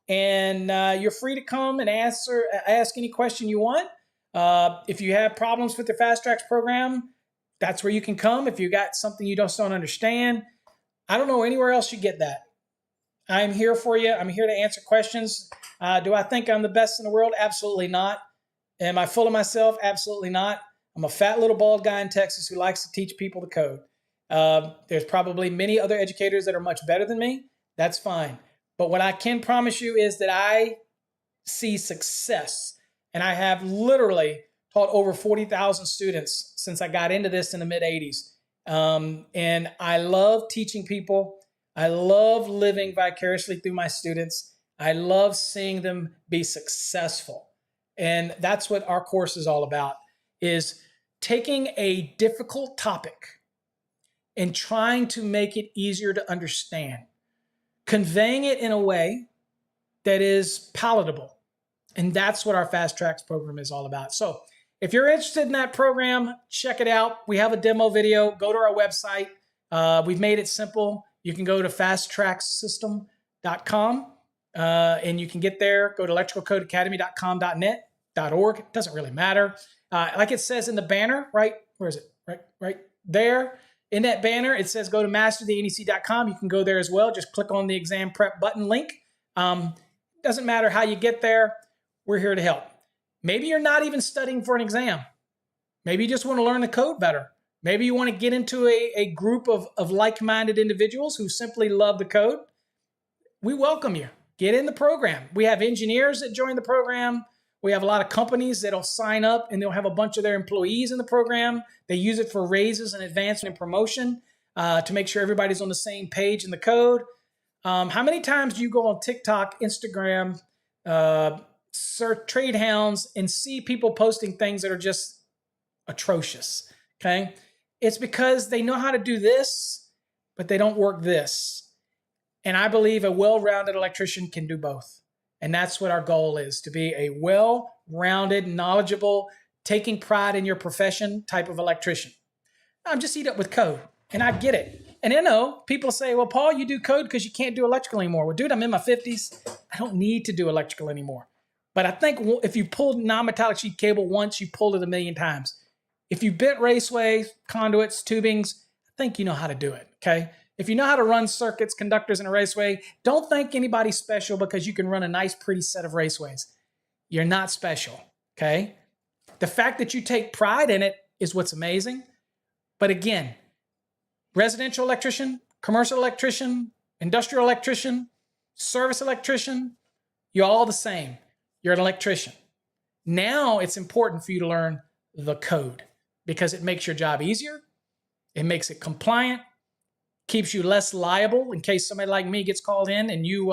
And you're free to come and ask any question you want. If you have problems with the Fast Tracks program, that's where you can come. If you got something you just don't understand, I don't know anywhere else you get that. I'm here for you. I'm here to answer questions. Do I think I'm the best in the world? Absolutely not. Am I full of myself? Absolutely not. I'm a fat little bald guy in Texas who likes to teach people the code. There's probably many other educators that are much better than me. That's fine. But what I can promise you is that I see success. And I have literally taught over 40,000 students since I got into this in the mid-'80s. And I love teaching people. I love living vicariously through my students. I love seeing them be successful. And that's what our course is all about, is taking a difficult topic and trying to make it easier to understand, conveying it in a way that is palatable. And that's what our Fast Tracks program is all about. So if you're interested in that program, check it out. We have a demo video. Go to our website. We've made it simple. You can go to fasttracksystem.com and you can get there. Go to electricalcodeacademy.com.net, .org. It doesn't really matter. Like it says in the banner, right? Where is it? Right there. In that banner, it says go to masterthenec.com. You can go there as well. Just click on the exam prep button link. Doesn't matter how you get there. We're here to help. Maybe you're not even studying for an exam. Maybe you just want to learn the code better. Maybe you want to get into a group of like-minded individuals who simply love the code. We welcome you. Get in the program. We have engineers that join the program. We have a lot of companies that'll sign up and they'll have a bunch of their employees in the program. They use it for raises and advancement and promotion to make sure everybody's on the same page in the code. How many times do you go on TikTok, Instagram, search Trade Hounds and see people posting things that are just atrocious? Okay. It's because they know how to do this, but they don't work this. And I believe a well-rounded electrician can do both. And that's what our goal is, to be a well-rounded, knowledgeable, taking pride in your profession type of electrician. I'm just eat up with code, and I get it. And I know people say, well, Paul, you do code because you can't do electrical anymore. Well, dude, I'm in my 50s. I don't need to do electrical anymore. But I think if you pulled non-metallic sheet cable once, you pulled it a million times. If you bent raceways, conduits, tubings, I think you know how to do it, okay? If you know how to run circuits, conductors in a raceway, don't think anybody's special because you can run a nice, pretty set of raceways. You're not special, okay? The fact that you take pride in it is what's amazing. But again, residential electrician, commercial electrician, industrial electrician, service electrician, you're all the same. You're an electrician. Now it's important for you to learn the code because it makes your job easier. It makes it compliant, keeps you less liable in case somebody like me gets called in and you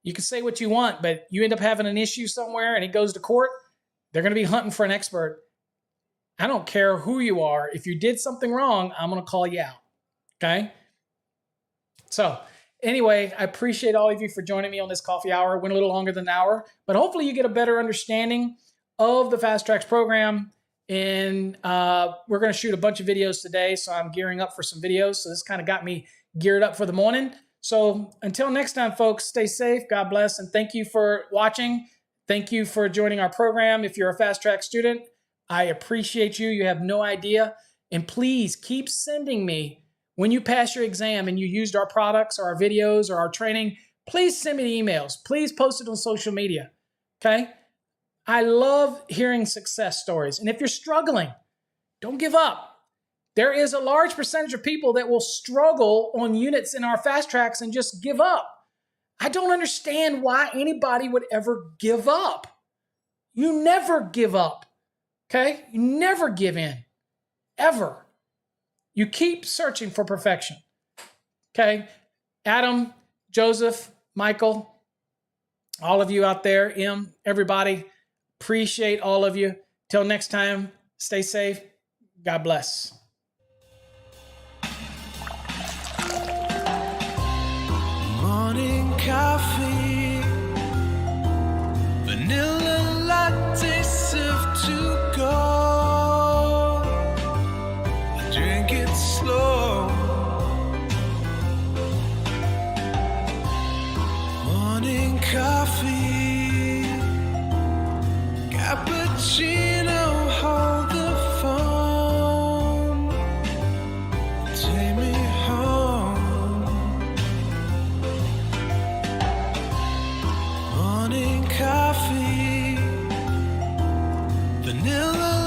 can say what you want, but you end up having an issue somewhere and it goes to court. They're going to be hunting for an expert. I don't care who you are. If you did something wrong, I'm going to call you out. Okay? So anyway, I appreciate all of you for joining me on this coffee hour. It went a little longer than an hour, but hopefully you get a better understanding of the Fast Tracks program. And we're going to shoot a bunch of videos today, so I'm gearing up for some videos. So this kind of got me geared up for the morning. So until next time, folks, stay safe. God bless. And thank you for watching. Thank you for joining our program. If you're a Fast Track student, I appreciate you. You have no idea. And please keep sending me, when you pass your exam and you used our products or our videos or our training, please send me the emails. Please post it on social media. Okay? I love hearing success stories. And if you're struggling, don't give up. There is a large percentage of people that will struggle on units in our Fast Tracks and just give up. I don't understand why anybody would ever give up. You never give up, okay? You never give in, ever. You keep searching for perfection, okay? Adam, Joseph, Michael, all of you out there, M, everybody, appreciate all of you. Till next time, stay safe. God bless. Morning coffee, vanilla latte served to go. I drink it slow. Morning coffee, cappuccino, hold the phone. Take me home. Morning coffee, vanilla